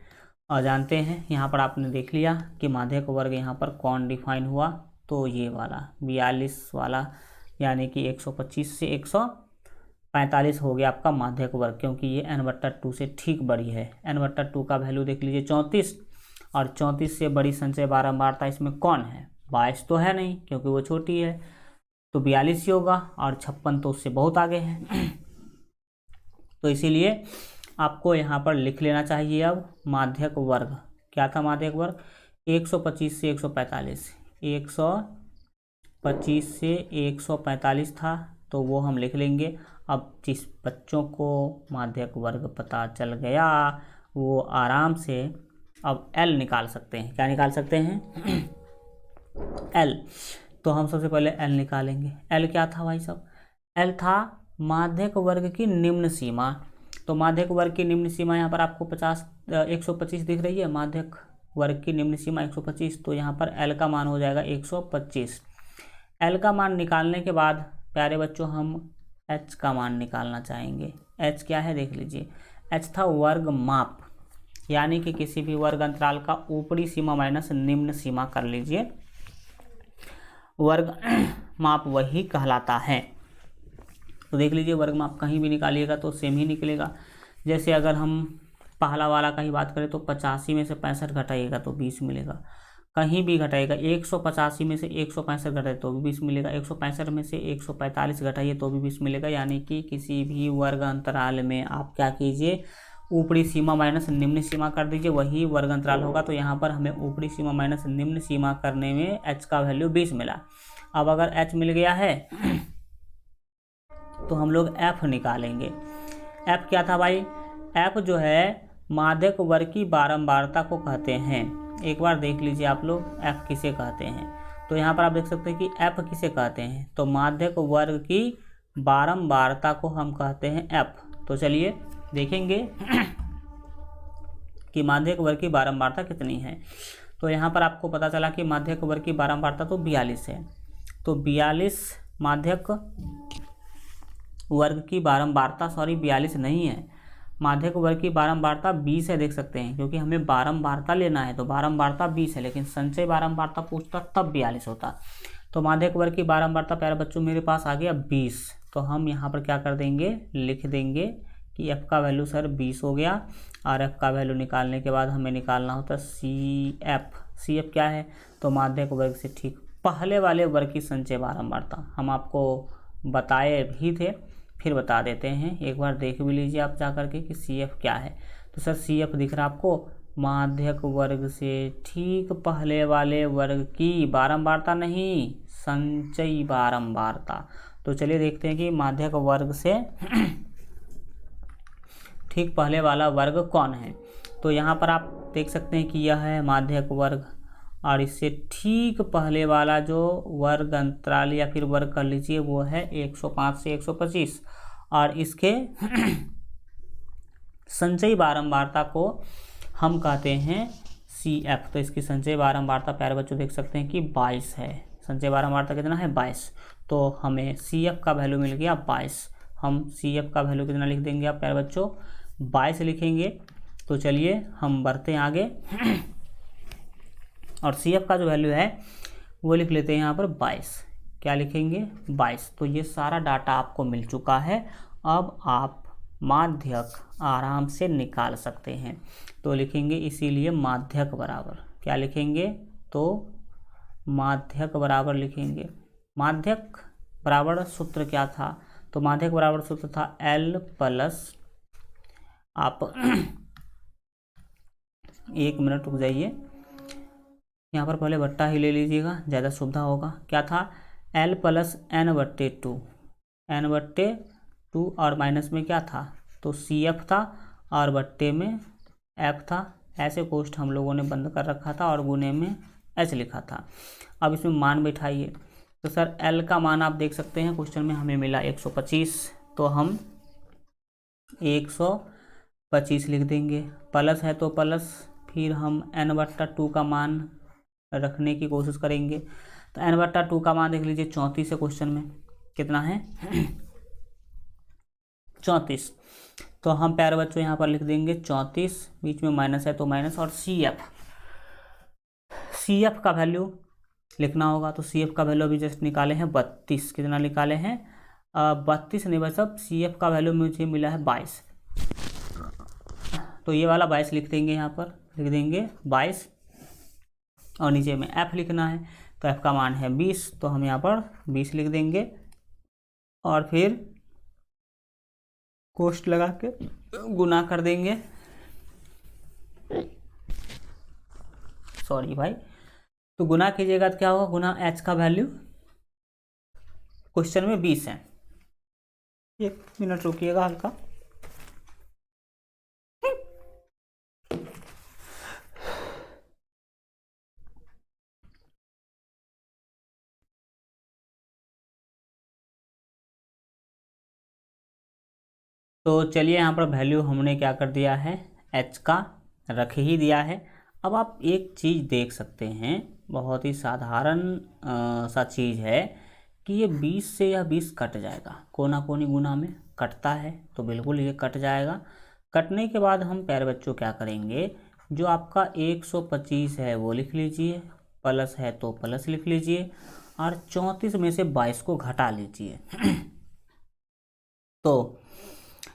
जानते हैं। यहाँ पर आपने देख लिया कि माध्यक वर्ग यहाँ पर कौन डिफाइन हुआ, तो ये वाला 42 वाला, यानी कि 125 से 145 हो गया आपका माध्यक वर्ग, क्योंकि ये n/2 से ठीक बड़ी है। n/2 का वैल्यू देख लीजिए 34, और 34 से बड़ी संचय बारंबारता इसमें कौन है? 22 तो है नहीं, क्योंकि वो छोटी है, तो 42 ही होगा, और 56 तो उससे बहुत आगे है। तो इसीलिए आपको यहाँ पर लिख लेना चाहिए अब माध्यक वर्ग। क्या था माध्यक वर्ग? 125 से 145, 125 से 145 था, तो वो हम लिख लेंगे। अब जिस बच्चों को माध्यक वर्ग पता चल गया वो आराम से अब l निकाल सकते हैं। क्या निकाल सकते हैं? l। तो हम सबसे पहले l निकालेंगे। l क्या था भाई साहब? l था माध्यक वर्ग की निम्न सीमा। तो माध्यक वर्ग की निम्न सीमा यहाँ पर आपको 125 दिख रही है। माध्यक वर्ग की निम्न सीमा 125, तो यहाँ पर l का मान हो जाएगा 125। l का मान निकालने के बाद प्यारे बच्चों हम h का मान निकालना चाहेंगे। h क्या है देख लीजिए। h था वर्ग माप, यानी कि किसी भी वर्ग अंतराल का ऊपरी सीमा माइनस निम्न सीमा कर लीजिए, वर्ग माप वही कहलाता है। तो देख लीजिए वर्ग माप कहीं भी निकालिएगा तो सेम ही निकलेगा। जैसे अगर हम पहला वाला का ही बात करें तो 85 में से 65 घटाइएगा तो 20 मिलेगा। कहीं भी घटाइएगा, 185 में से 165 घटाए तो भी 20 मिलेगा। 165 में से 145 घटाइए तो भी 20 मिलेगा। यानी कि किसी भी वर्ग अंतराल में आप क्या कीजिए, ऊपरी सीमा माइनस निम्न सीमा कर दीजिए, वही वर्ग अंतराल होगा। तो यहाँ पर हमें ऊपरी सीमा माइनस निम्न सीमा करने में h का वैल्यू 20 मिला। अब अगर h मिल गया है तो हम लोग एफ निकालेंगे। एफ क्या था भाई? एफ जो है माध्यक वर्ग की बारंबारता को कहते हैं। एक बार देख लीजिए आप लोग एफ किसे कहते हैं। तो यहाँ पर आप देख सकते हैं कि एफ किसे कहते हैं, तो माध्यक वर्ग की बारंबारता को हम कहते हैं एफ। तो चलिए देखेंगे कि माध्यक वर्ग की बारंबारता कितनी है। तो यहाँ पर आपको पता चला कि माध्यक वर्ग की बारंबारता तो 42 है। तो 42 माध्यक वर्ग की बारंबारता, सॉरी 42 नहीं है, माध्यक वर्ग की बारंबारता 20 है, देख सकते हैं, क्योंकि हमें बारंबारता लेना है तो बारंबारता 20 है, लेकिन संचय बारंबारता पूछता तब 42 होता। तो माध्यक वर्ग की बारंबारता प्यारे बच्चों मेरे पास आ गया 20। तो हम यहाँ पर क्या कर देंगे, लिख देंगे कि एफ का वैल्यू सर 20 हो गया। और एफ का वैल्यू निकालने के बाद हमें निकालना होता है सी एफ। सी एफ क्या है? तो माध्यक वर्ग से ठीक पहले वाले वर्ग की संचय बारंबारता। हम आपको बताए भी थे, फिर बता देते हैं, एक बार देख भी लीजिए आप जा करके कि सी एफ क्या है। तो सर सी एफ दिख रहा है आपको, माध्यक वर्ग से ठीक पहले वाले वर्ग की बारंबारता, नहीं संचयी बारंबारता। तो चलिए देखते हैं कि माध्यक वर्ग से ठीक पहले वाला वर्ग कौन है। तो यहाँ पर आप देख सकते हैं कि यह है माध्यक वर्ग, और इससे ठीक पहले वाला जो वर्ग अंतराल या फिर वर्ग कर लीजिए वो है 105 से 125, और इसके संचयी बारंबारता को हम कहते हैं सी एफ। तो इसकी संचयी बारंबारता प्यारे बच्चों देख सकते हैं कि 22 है। संचयी बारंबारता कितना है? 22। तो हमें सी एफ का वैल्यू मिल गया 22। हम सी एफ का वैल्यू कितना लिख देंगे आप प्यारे बच्चों? 22 लिखेंगे। तो चलिए हम बढ़ते हैं आगे और सी एफ का जो वैल्यू है वो लिख लेते हैं यहाँ पर 22। क्या लिखेंगे? 22। तो ये सारा डाटा आपको मिल चुका है। अब आप माध्यक आराम से निकाल सकते हैं। तो लिखेंगे इसीलिए माध्यक बराबर, क्या लिखेंगे? तो माध्यक बराबर लिखेंगे। माध्यक बराबर सूत्र क्या था? तो माध्यक बराबर सूत्र था L प्लस, आप 1 मिनट रुक जाइए, यहाँ पर पहले बट्टा ही ले लीजिएगा, ज़्यादा सुविधा होगा। क्या था? L प्लस n/2, n/2 और माइनस में क्या था? तो सी एफ था और बट्टे में एफ था। ऐसे कोष्ठ हम लोगों ने बंद कर रखा था और गुने में एच लिखा था। अब इसमें मान बैठाइए। तो सर L का मान आप देख सकते हैं क्वेश्चन में हमें मिला 125, तो हम 125 लिख देंगे। प्लस है तो प्लस, फिर हम n/2 का मान रखने की कोशिश करेंगे। तो n/2 का मान देख लीजिए 34 है, क्वेश्चन में कितना है? 34। तो हम प्यारे बच्चों यहाँ पर लिख देंगे 34, बीच में माइनस है तो माइनस, और सी एफ का वैल्यू लिखना होगा। तो सी एफ का वैल्यू अभी जस्ट निकाले हैं 32। कितना निकाले हैं? 32 नहीं भाई साहब, सी एफ का वैल्यू मुझे मिला है 22। तो ये वाला 22 लिख देंगे, यहाँ पर लिख देंगे 22, और नीचे में f लिखना है। तो f का मान है 20, तो हम यहाँ पर 20 लिख देंगे और फिर कोष्ठ लगा के गुना कर देंगे। सॉरी भाई, तो गुना कीजिएगा तो क्या होगा? गुना h का वैल्यू क्वेश्चन में 20 है। 1 मिनट रुकिएगा हल्का। तो चलिए यहाँ पर वैल्यू हमने क्या कर दिया है? h का रख ही दिया है। अब आप एक चीज़ देख सकते हैं, बहुत ही साधारण सा चीज़ है कि ये 20 से यह 20 कट जाएगा, कोना कोनी गुना में कटता है, तो बिल्कुल ये कट जाएगा। कटने के बाद हम प्यारे बच्चों क्या करेंगे? जो आपका 125 है वो लिख लीजिए, प्लस है तो प्लस लिख लीजिए, और 34 में से 22 को घटा लीजिए। तो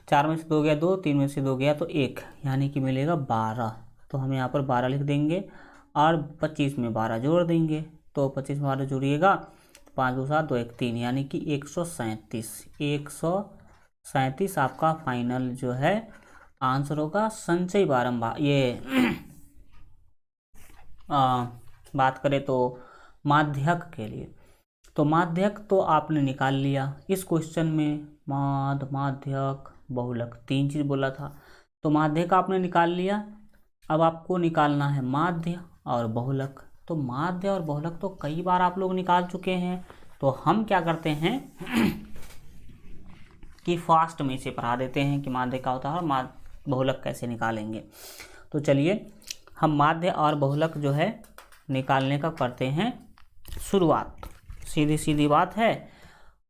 4 में से 2 गया 2, 3 में से 2 गया तो 1, यानी कि मिलेगा 12। तो हम यहाँ पर 12 लिख देंगे और 25 में 12 जोड़ देंगे। तो 25 में 12 जोड़िएगा, 5 2 7 2 1 3, यानी कि 137। 137 आपका फाइनल जो है आंसर होगा। संचयी बारंबार ये बात करें तो माध्यक के लिए, तो माध्यक तो आपने निकाल लिया। इस क्वेश्चन में माध्य, माध्यक, बहुलक, 3 चीज़ बोला था। तो माध्य का आपने निकाल लिया। अब आपको निकालना है माध्य और बहुलक। तो माध्य और बहुलक तो कई बार आप लोग निकाल चुके हैं, तो हम क्या करते हैं कि फास्ट में से पढ़ा देते हैं कि माध्य का होता है और बहुलक कैसे निकालेंगे। तो चलिए हम माध्य और बहुलक जो है निकालने का करते हैं शुरुआत। सीधी सीधी बात है,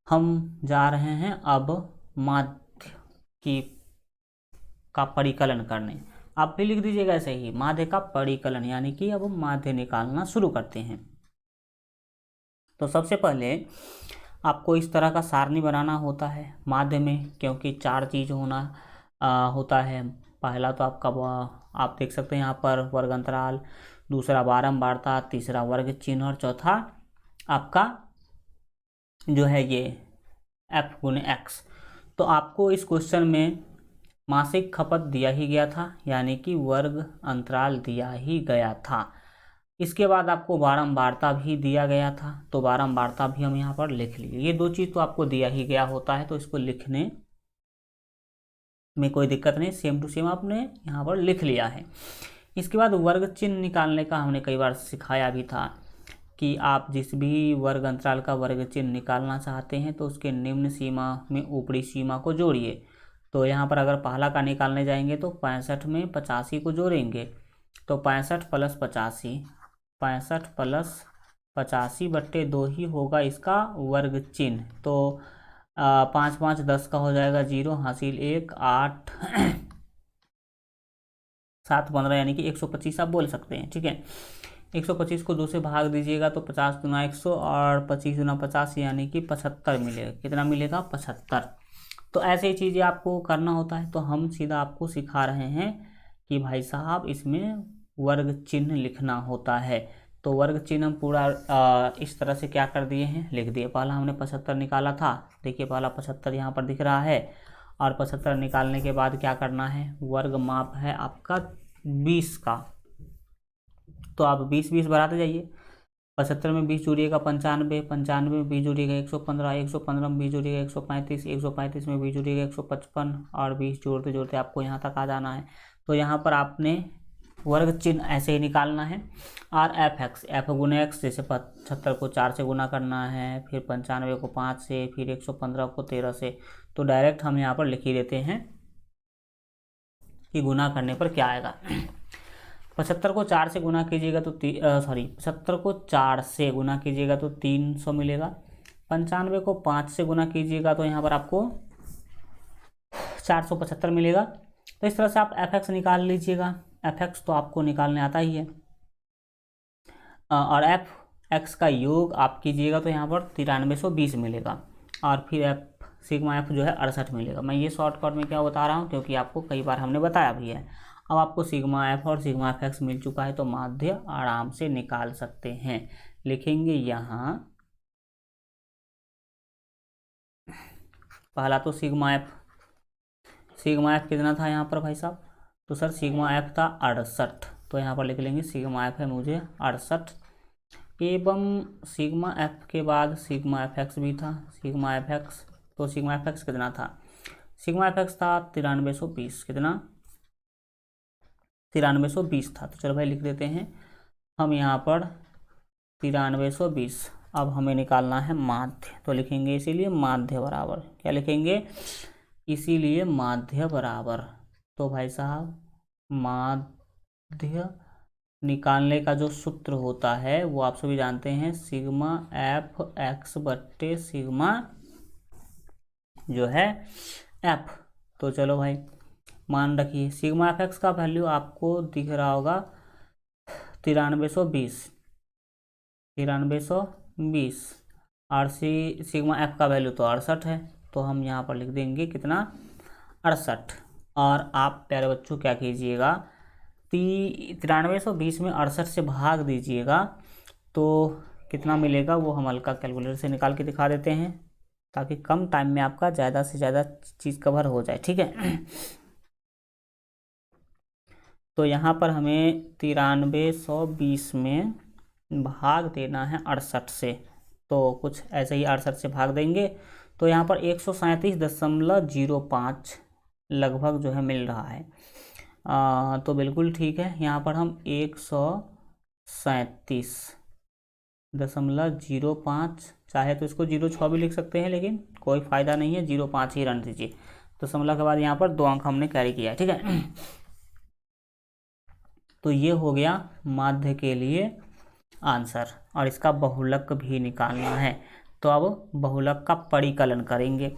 हम जा रहे हैं अब माध्य का परिकलन करने। आप भी लिख दीजिएगा ऐसे ही, माध्य का परिकलन, यानी कि अब माध्य निकालना शुरू करते हैं। तो सबसे पहले आपको इस तरह का सारणी बनाना होता है माध्य में, क्योंकि 4 चीज़ होता है। पहला तो आपका आप देख सकते हैं यहाँ पर वर्ग अंतराल, दूसरा बारंबारता, तीसरा वर्ग चिन्ह और चौथा आपका जो है ये f गुने x। तो आपको इस क्वेश्चन में मासिक खपत दिया ही गया था, यानी कि वर्ग अंतराल दिया ही गया था। इसके बाद आपको बारंबारता भी दिया गया था, तो बारंबारता भी हम यहाँ पर लिख लिए। ये 2 चीज़ तो आपको दिया ही गया होता है, तो इसको लिखने में कोई दिक्कत नहीं, सेम टू सेम आपने यहाँ पर लिख लिया है। इसके बाद वर्ग चिन्ह निकालने का हमने कई बार सिखाया भी था कि आप जिस भी वर्ग अंतराल का वर्ग चिन्ह निकालना चाहते हैं तो उसके निम्न सीमा में ऊपरी सीमा को जोड़िए। तो यहाँ पर अगर पहला का निकालने जाएंगे तो 65 में 85 को जोड़ेंगे, तो 65 प्लस 85, 65 प्लस 85 बट्टे 2 ही होगा इसका वर्ग चिन्ह। तो 5 5 10 का हो जाएगा 0, हासिल 1, 8 7 15, यानी कि 125 आप बोल सकते हैं। ठीक है, 125 को 2 से भाग दीजिएगा तो 50 दूना 100 और 25 दूना 50, यानी कि 75 मिलेगा। कितना मिलेगा? 75। तो ऐसे ही चीज़ें आपको करना होता है। तो हम सीधा आपको सिखा रहे हैं कि भाई साहब इसमें वर्ग चिन्ह लिखना होता है। तो वर्ग चिन्ह हम पूरा इस तरह से क्या कर दिए हैं, लिख दिए। पहला हमने 75 निकाला था, देखिए पहला 75 यहाँ पर दिख रहा है। और 75 निकालने के बाद क्या करना है, वर्ग माप है आपका 20 का, तो आप 20 20 बढ़ाते जाइए। 75 में 20 जोड़िएगा 95, 95 में 20 जोड़िएगा 115, 115 में 20 जोड़िएगा 135, 135 में 20 जोड़िएगा 155 और 20 जोड़ते जोड़ते आपको यहाँ तक आ जाना है। तो यहाँ पर आपने वर्ग चिन्ह ऐसे ही निकालना है। और एफ गुने एक्स, जैसे 75 को 4 से गुना करना है, फिर 95 को 5 से, फिर 115 को 13 से। तो डायरेक्ट हम यहाँ पर लिख ही देते हैं कि गुना करने पर क्या आएगा। 75 को 4 से गुना कीजिएगा तो 75 को 4 से गुना कीजिएगा तो 300 मिलेगा। 95 को 5 से गुना कीजिएगा तो यहाँ पर आपको 475 मिलेगा। तो इस तरह से आप एफ निकाल लीजिएगा। एफ तो आपको निकालने आता ही है। और एफ एक्स का योग आप कीजिएगा तो यहाँ पर 9320 मिलेगा। और फिर सिग्मा एफ जो है 68 मिलेगा। मैं ये शॉर्टकट में क्या बता रहा हूँ, क्योंकि आपको कई बार हमने बताया भी है। अब आपको सिग्मा एफ और सिग्मा एफ एक्स मिल चुका है, तो माध्य आराम से निकाल सकते हैं। लिखेंगे यहाँ पहला तो सिग्मा एफ कितना था यहाँ पर भाई साहब, तो सर सिग्मा एफ था 68, तो यहाँ पर लिख लेंगे सिग्मा एफ है मुझे 68, एवं सिग्मा एफ के बाद सिग्मा एफ एक्स भी था। सिग्मा एफ एक्स, तो सिग्मा एफ एक्स कितना था, सिग्मा एफ एक्स था 9320, कितना 9320 था। तो चलो भाई लिख देते हैं हम यहाँ पर 9320। अब हमें निकालना है माध्य, तो लिखेंगे इसीलिए माध्य बराबर, क्या लिखेंगे, इसीलिए माध्य बराबर। तो भाई साहब माध्य निकालने का जो सूत्र होता है वो आप सभी जानते हैं, सिग्मा एफ एक्स बट्टे सिग्मा जो है एफ। तो चलो भाई मान रखिए, सिग्मा एफ एक्स का वैल्यू आपको दिख रहा होगा 9320 और सिग्मा एफ का वैल्यू तो 68 है, तो हम यहाँ पर लिख देंगे कितना 68। और आप प्यारे बच्चों क्या कीजिएगा, 9320 में 68 से भाग दीजिएगा तो कितना मिलेगा वो हम हल्का कैलकुलेटर से निकाल के दिखा देते हैं, ताकि कम टाइम में आपका ज़्यादा से ज़्यादा चीज़ कवर हो जाए। ठीक है, तो यहाँ पर हमें 9320 में भाग देना है 68 से, तो कुछ ऐसे ही 68 से भाग देंगे तो यहाँ पर 137.05 लगभग जो है मिल रहा है। तो बिल्कुल ठीक है, यहाँ पर हम 137.05, चाहे तो इसको 0.6 भी लिख सकते हैं, लेकिन कोई फ़ायदा नहीं है, 0.5 ही रहने दीजिए। दशमलव के बाद यहाँ पर 2 अंक हमने कैरी किया है, ठीक है। तो ये हो गया माध्य के लिए आंसर, और इसका बहुलक भी निकालना है। तो अब बहुलक का परिकलन करेंगे।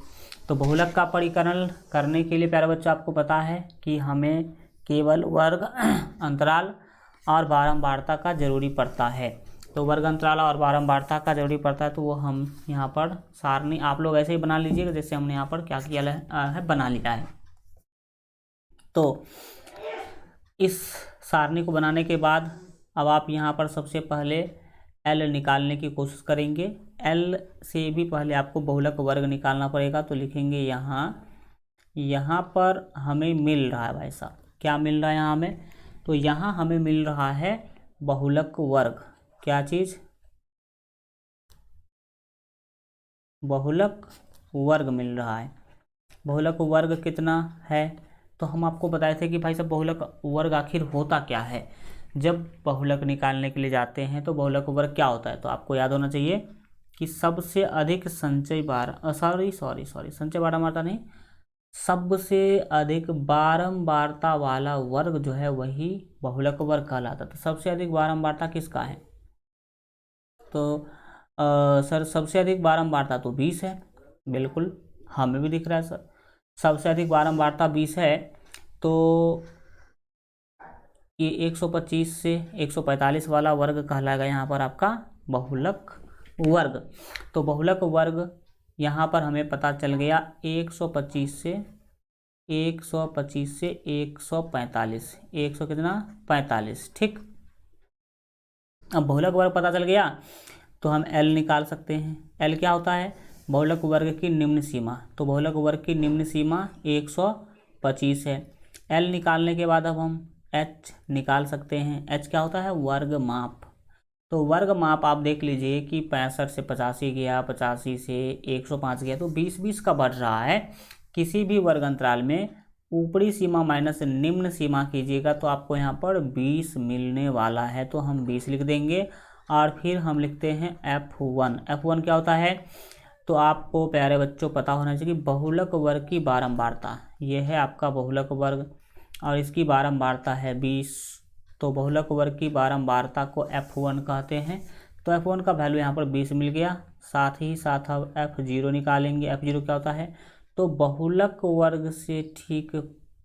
तो बहुलक का परिकलन करने के लिए प्यारे बच्चों आपको पता है कि हमें केवल वर्ग अंतराल और बारंबारता का जरूरी पड़ता है। तो वर्ग अंतराल और बारंबारता का जरूरी पड़ता है, तो वो हम यहाँ पर सारणी आप लोग ऐसे ही बना लीजिएगा जैसे हमने यहाँ पर क्या किया है, बना लिया है। तो इस सारणी को बनाने के बाद अब आप यहाँ पर सबसे पहले एल निकालने की कोशिश करेंगे। एल से भी पहले आपको बहुलक वर्ग निकालना पड़ेगा। तो लिखेंगे यहाँ पर हमें मिल रहा है, भाई साहब क्या मिल रहा है यहाँ हमें, तो यहाँ हमें मिल रहा है बहुलक वर्ग। क्या चीज़? बहुलक वर्ग मिल रहा है। बहुलक वर्ग कितना है, तो हम आपको बताए थे कि भाई साहब बहुलक वर्ग आखिर होता क्या है। जब बहुलक निकालने के लिए जाते हैं तो बहुलक वर्ग क्या होता है, तो आपको याद होना चाहिए कि सबसे अधिक संचय संचय बारंबारता नहीं, सबसे अधिक बारंबारता वाला वर्ग जो है वही बहुलक वर्ग कहलाता है। तो सबसे अधिक बारंबारता किसका है, तो सर सबसे अधिक बारंबारता तो 20 है, बिल्कुल हमें भी दिख रहा है सर, सबसे अधिक बारंबारता 20 है। तो ये 125 से 145 वाला वर्ग कहलाएगा यहाँ पर आपका बहुलक वर्ग। तो बहुलक वर्ग यहाँ पर हमें पता चल गया 125 से 145, 100 कितना 45, ठीक। अब बहुलक वर्ग पता चल गया तो हम एल निकाल सकते हैं। एल क्या होता है, बहुलक वर्ग की निम्न सीमा। तो बहुलक वर्ग की निम्न सीमा 125 है। एल निकालने के बाद अब हम एच निकाल सकते हैं। एच क्या होता है, वर्ग माप। तो वर्ग माप आप देख लीजिए कि 65 से 85 गया, 85 से 105 गया, तो 20-20 का बढ़ रहा है। किसी भी वर्ग अंतराल में ऊपरी सीमा माइनस निम्न सीमा कीजिएगा तो आपको यहाँ पर 20 मिलने वाला है। तो हम 20 लिख देंगे और फिर हम लिखते हैं F1। F1 क्या होता है, तो आपको प्यारे बच्चों पता होना चाहिए कि बहुलक वर्ग की बारंबारता, ये है आपका बहुलक वर्ग और इसकी बारंबारता है 20। तो बहुलक वर्ग की बारंबारता को F1 कहते हैं। तो F1 का वैल्यू यहाँ पर 20 मिल गया। साथ ही साथ अब F0 निकालेंगे। F0 क्या होता है, तो बहुलक वर्ग से ठीक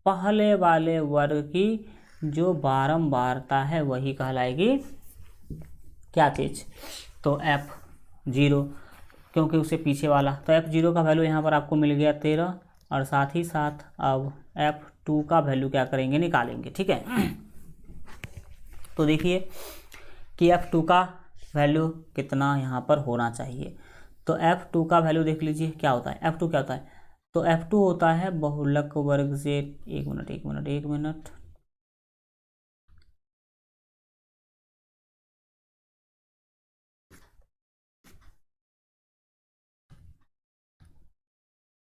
पहले वाले वर्ग की जो बारंबारता है वही कहलाएगी क्या चीज़, तो F0, क्योंकि उससे पीछे वाला। तो F0 का वैल्यू यहाँ पर आपको मिल गया 13 और साथ ही साथ अब F2 का वैल्यू क्या करेंगे, निकालेंगे, ठीक है। तो देखिए कि F2 का वैल्यू कितना यहाँ पर होना चाहिए। तो F2 का वैल्यू देख लीजिए क्या होता है। F2 क्या होता है, तो F2 होता है बहुलक वर्ग से, एक मिनट,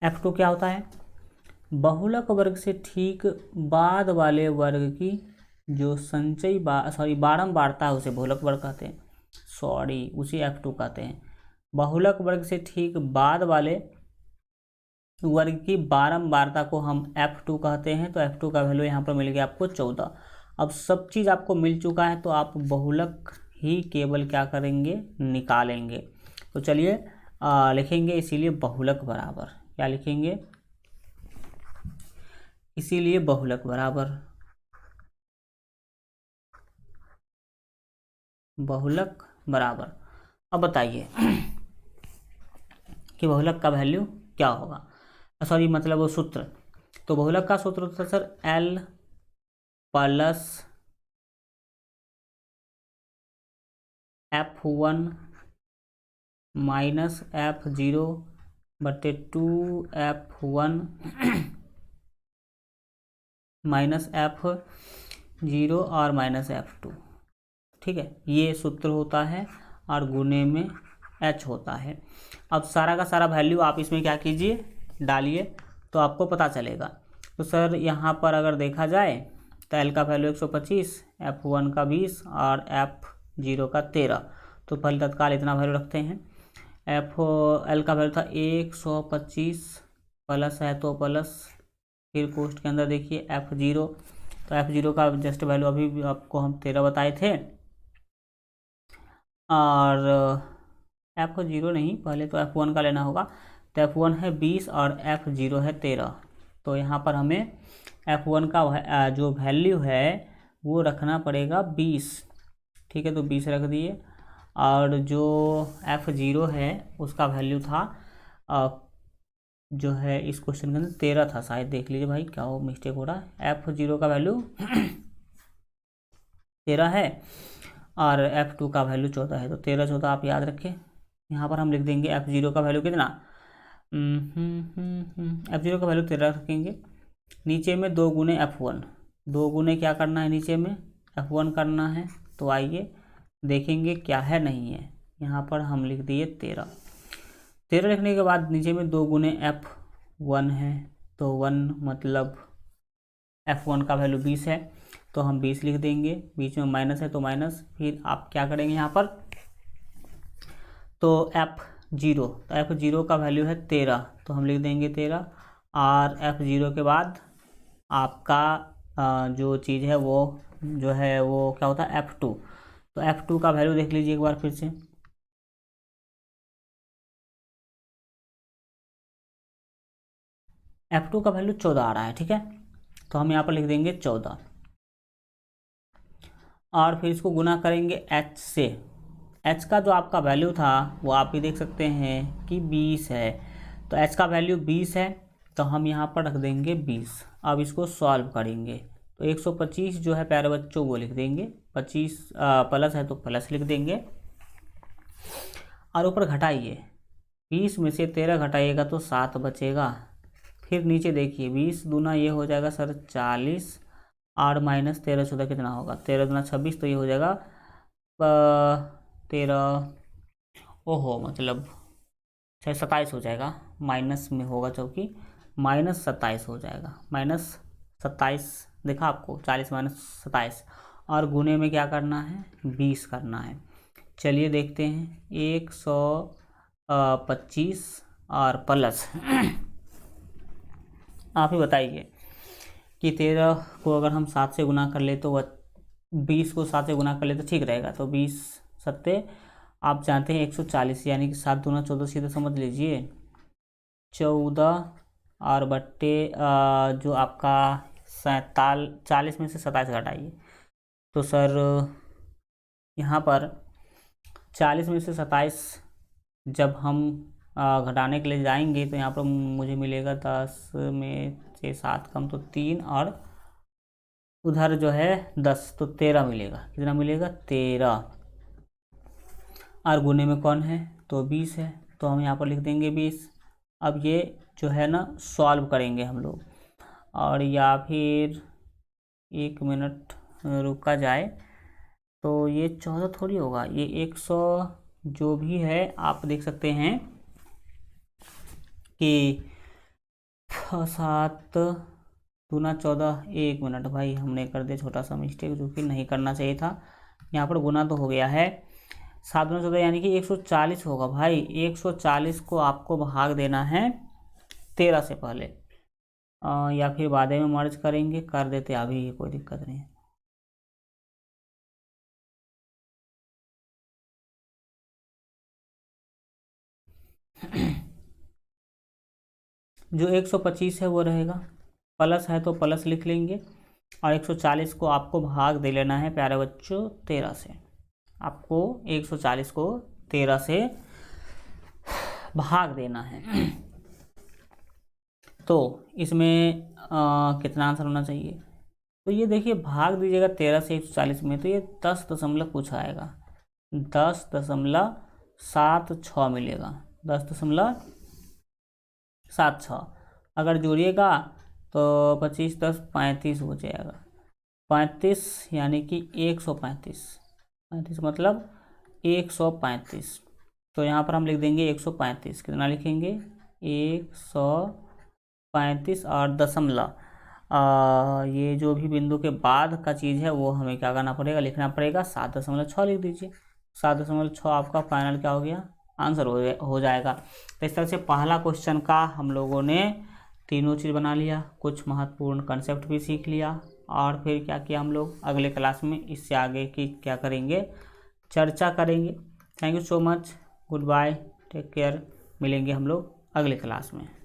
F2 क्या होता है, बहुलक वर्ग से ठीक बाद वाले वर्ग की जो संचयी बारंबारता है उसे बहुलक वर्ग कहते हैं, उसे F2 कहते हैं। बहुलक वर्ग से ठीक बाद वाले वर्ग की बारंबारता को हम F2 कहते हैं। तो F2 का वैल्यू यहाँ पर मिल गया आपको 14। अब सब चीज़ आपको मिल चुका है तो आप बहुलक ही केवल क्या करेंगे, निकालेंगे। तो चलिए लिखेंगे इसीलिए बहुलक बराबर, क्या लिखेंगे, इसीलिए बहुलक बराबर बहुलक बराबर। अब बताइए कि बहुलक का वैल्यू क्या होगा, सॉरी मतलब वो सूत्र। तो बहुलक का सूत्र होता है sir L plus F1 minus F0 बटे 2F1 माइनस F0 और माइनस F2, ठीक है, ये सूत्र होता है। और गुणे में एच होता है। अब सारा का सारा वैल्यू आप इसमें क्या कीजिए, डालिए, तो आपको पता चलेगा। तो सर यहाँ पर अगर देखा जाए तो एल का वैल्यू 125, F1 का 20 और F0 का 13। तो पहले तत्काल इतना वैल्यू रखते हैं। एल का वैल्यू था 125, प्लस है तो प्लस, फिर पोस्ट के अंदर देखिए F0, तो F0 का जस्ट वैल्यू अभी आपको हम 13 बताए थे। और F0 नहीं, पहले तो F1 का लेना होगा। तो F1 है 20 और F0 है 13। तो यहाँ पर हमें F1 का जो वैल्यू है वो रखना पड़ेगा 20। ठीक है, तो 20 रख दिए। और जो F0 है उसका वैल्यू था जो है इस क्वेश्चन के अंदर 13 था शायद, देख लीजिए भाई क्या हो मिस्टेक हो रहा है। F0 का वैल्यू 13 है और F2 का वैल्यू 14 है। तो 13 14 आप याद रखें। यहाँ पर हम लिख देंगे F0 का वैल्यू कितना, F0 का वैल्यू 13 रखेंगे। नीचे में 2 गुने F1, 2 गुने क्या करना है, नीचे में F1 करना है। तो आइए देखेंगे क्या है नहीं है। यहाँ पर हम लिख दिए 13। 13 लिखने के बाद नीचे में 2 गुने F1 है, तो 1 मतलब F1 का वैल्यू 20 है, तो हम 20 लिख देंगे। बीच में माइनस है तो माइनस, फिर आप क्या करेंगे यहाँ पर, तो F0, तो F0 का वैल्यू है 13, तो हम लिख देंगे 13। और F0 के बाद आपका जो चीज़ है वो जो है वो क्या होता है F2। तो F2 का वैल्यू देख लीजिए एक बार फिर से। F2 का वैल्यू 14 आ रहा है, ठीक है, तो हम यहाँ पर लिख देंगे 14। और फिर इसको गुना करेंगे H से। H का जो आपका वैल्यू था वो आप भी देख सकते हैं कि 20 है। तो H का वैल्यू 20 है, तो हम यहाँ पर रख देंगे 20। अब इसको सॉल्व करेंगे तो 125 जो है प्यारे बच्चों वो लिख देंगे, 25 प्लस है तो प्लस लिख देंगे। और ऊपर घटाइए, 20 में से 13 घटाइएगा तो 7 बचेगा। फिर नीचे देखिए 20 दूना ये हो जाएगा सर 40, और माइनस 13 14 कितना होगा, 13 दूना 26, तो ये हो जाएगा 13, ओहो मतलब 27 हो जाएगा। माइनस में होगा चूँकि, माइनस 27 हो जाएगा। माइनस 27 देखा आपको, 40 माइनस 27। और गुने में क्या करना है, 20 करना है। चलिए देखते हैं, 125 और प्लस आप ही बताइए कि 13 को अगर हम 7 से गुना कर ले तो 20 को 7 से गुना कर ले तो ठीक रहेगा। तो 20 सत्ते आप जानते हैं 140, यानी कि 7 दूना 14, सीधे समझ लीजिए 14 और बट्टे जो आपका 40 में से 27 घटाइए। तो सर यहाँ पर 40 में से 27 जब हम घटाने के लिए जाएंगे तो यहाँ पर मुझे मिलेगा 10 में से 7 कम तो 3, और उधर जो है 10, तो 13 मिलेगा। कितना मिलेगा, 13। और गुने में कौन है, तो 20 है, तो हम यहाँ पर लिख देंगे 20। अब ये जो है ना सॉल्व करेंगे हम लोग, और या फिर 1 मिनट रुका जाए, तो ये 14 थोड़ी होगा, ये 100 जो भी है आप देख सकते हैं कि 7 दूना 14। 1 मिनट भाई, हमने कर दिया छोटा सा मिस्टेक जो कि नहीं करना चाहिए था। यहाँ पर गुना तो हो गया है, 7 दूना 14 यानी कि 140 होगा भाई। 140 को आपको भाग देना है 13 से पहले, या फिर बाद में मर्ज करेंगे, कर देते अभी, कोई दिक्कत नहीं है। जो 125 है वो रहेगा, प्लस है तो प्लस लिख लेंगे, और 140 को आपको भाग दे लेना है प्यारे बच्चों 13 से। आपको 140 को 13 से भाग देना है। तो इसमें कितना आंसर होना चाहिए, तो ये देखिए भाग दीजिएगा 13 से 140 में, तो ये 10 दशमलव कुछ आएगा, 10.76 मिलेगा, 10.76। अगर जोड़िएगा तो 25 10 35 हो जाएगा, 35 यानी कि 135, 35 मतलब 135। तो यहाँ पर हम लिख देंगे 135। कितना लिखेंगे? 135 और दशमलव, ये जो भी बिंदु के बाद का चीज़ है वो हमें क्या करना पड़ेगा, लिखना पड़ेगा। 7.6 लिख दीजिए। 7.6 आपका फाइनल क्या हो गया, आंसर हो जाएगा। तो इस तरह से पहला क्वेश्चन का हम लोगों ने तीनों चीज़ बना लिया, कुछ महत्वपूर्ण कंसेप्ट भी सीख लिया, और फिर क्या किया हम लोग, अगले क्लास में इससे आगे की क्या करेंगे, चर्चा करेंगे। Thank you so much, good bye, take care. मिलेंगे हम लोग अगले क्लास में।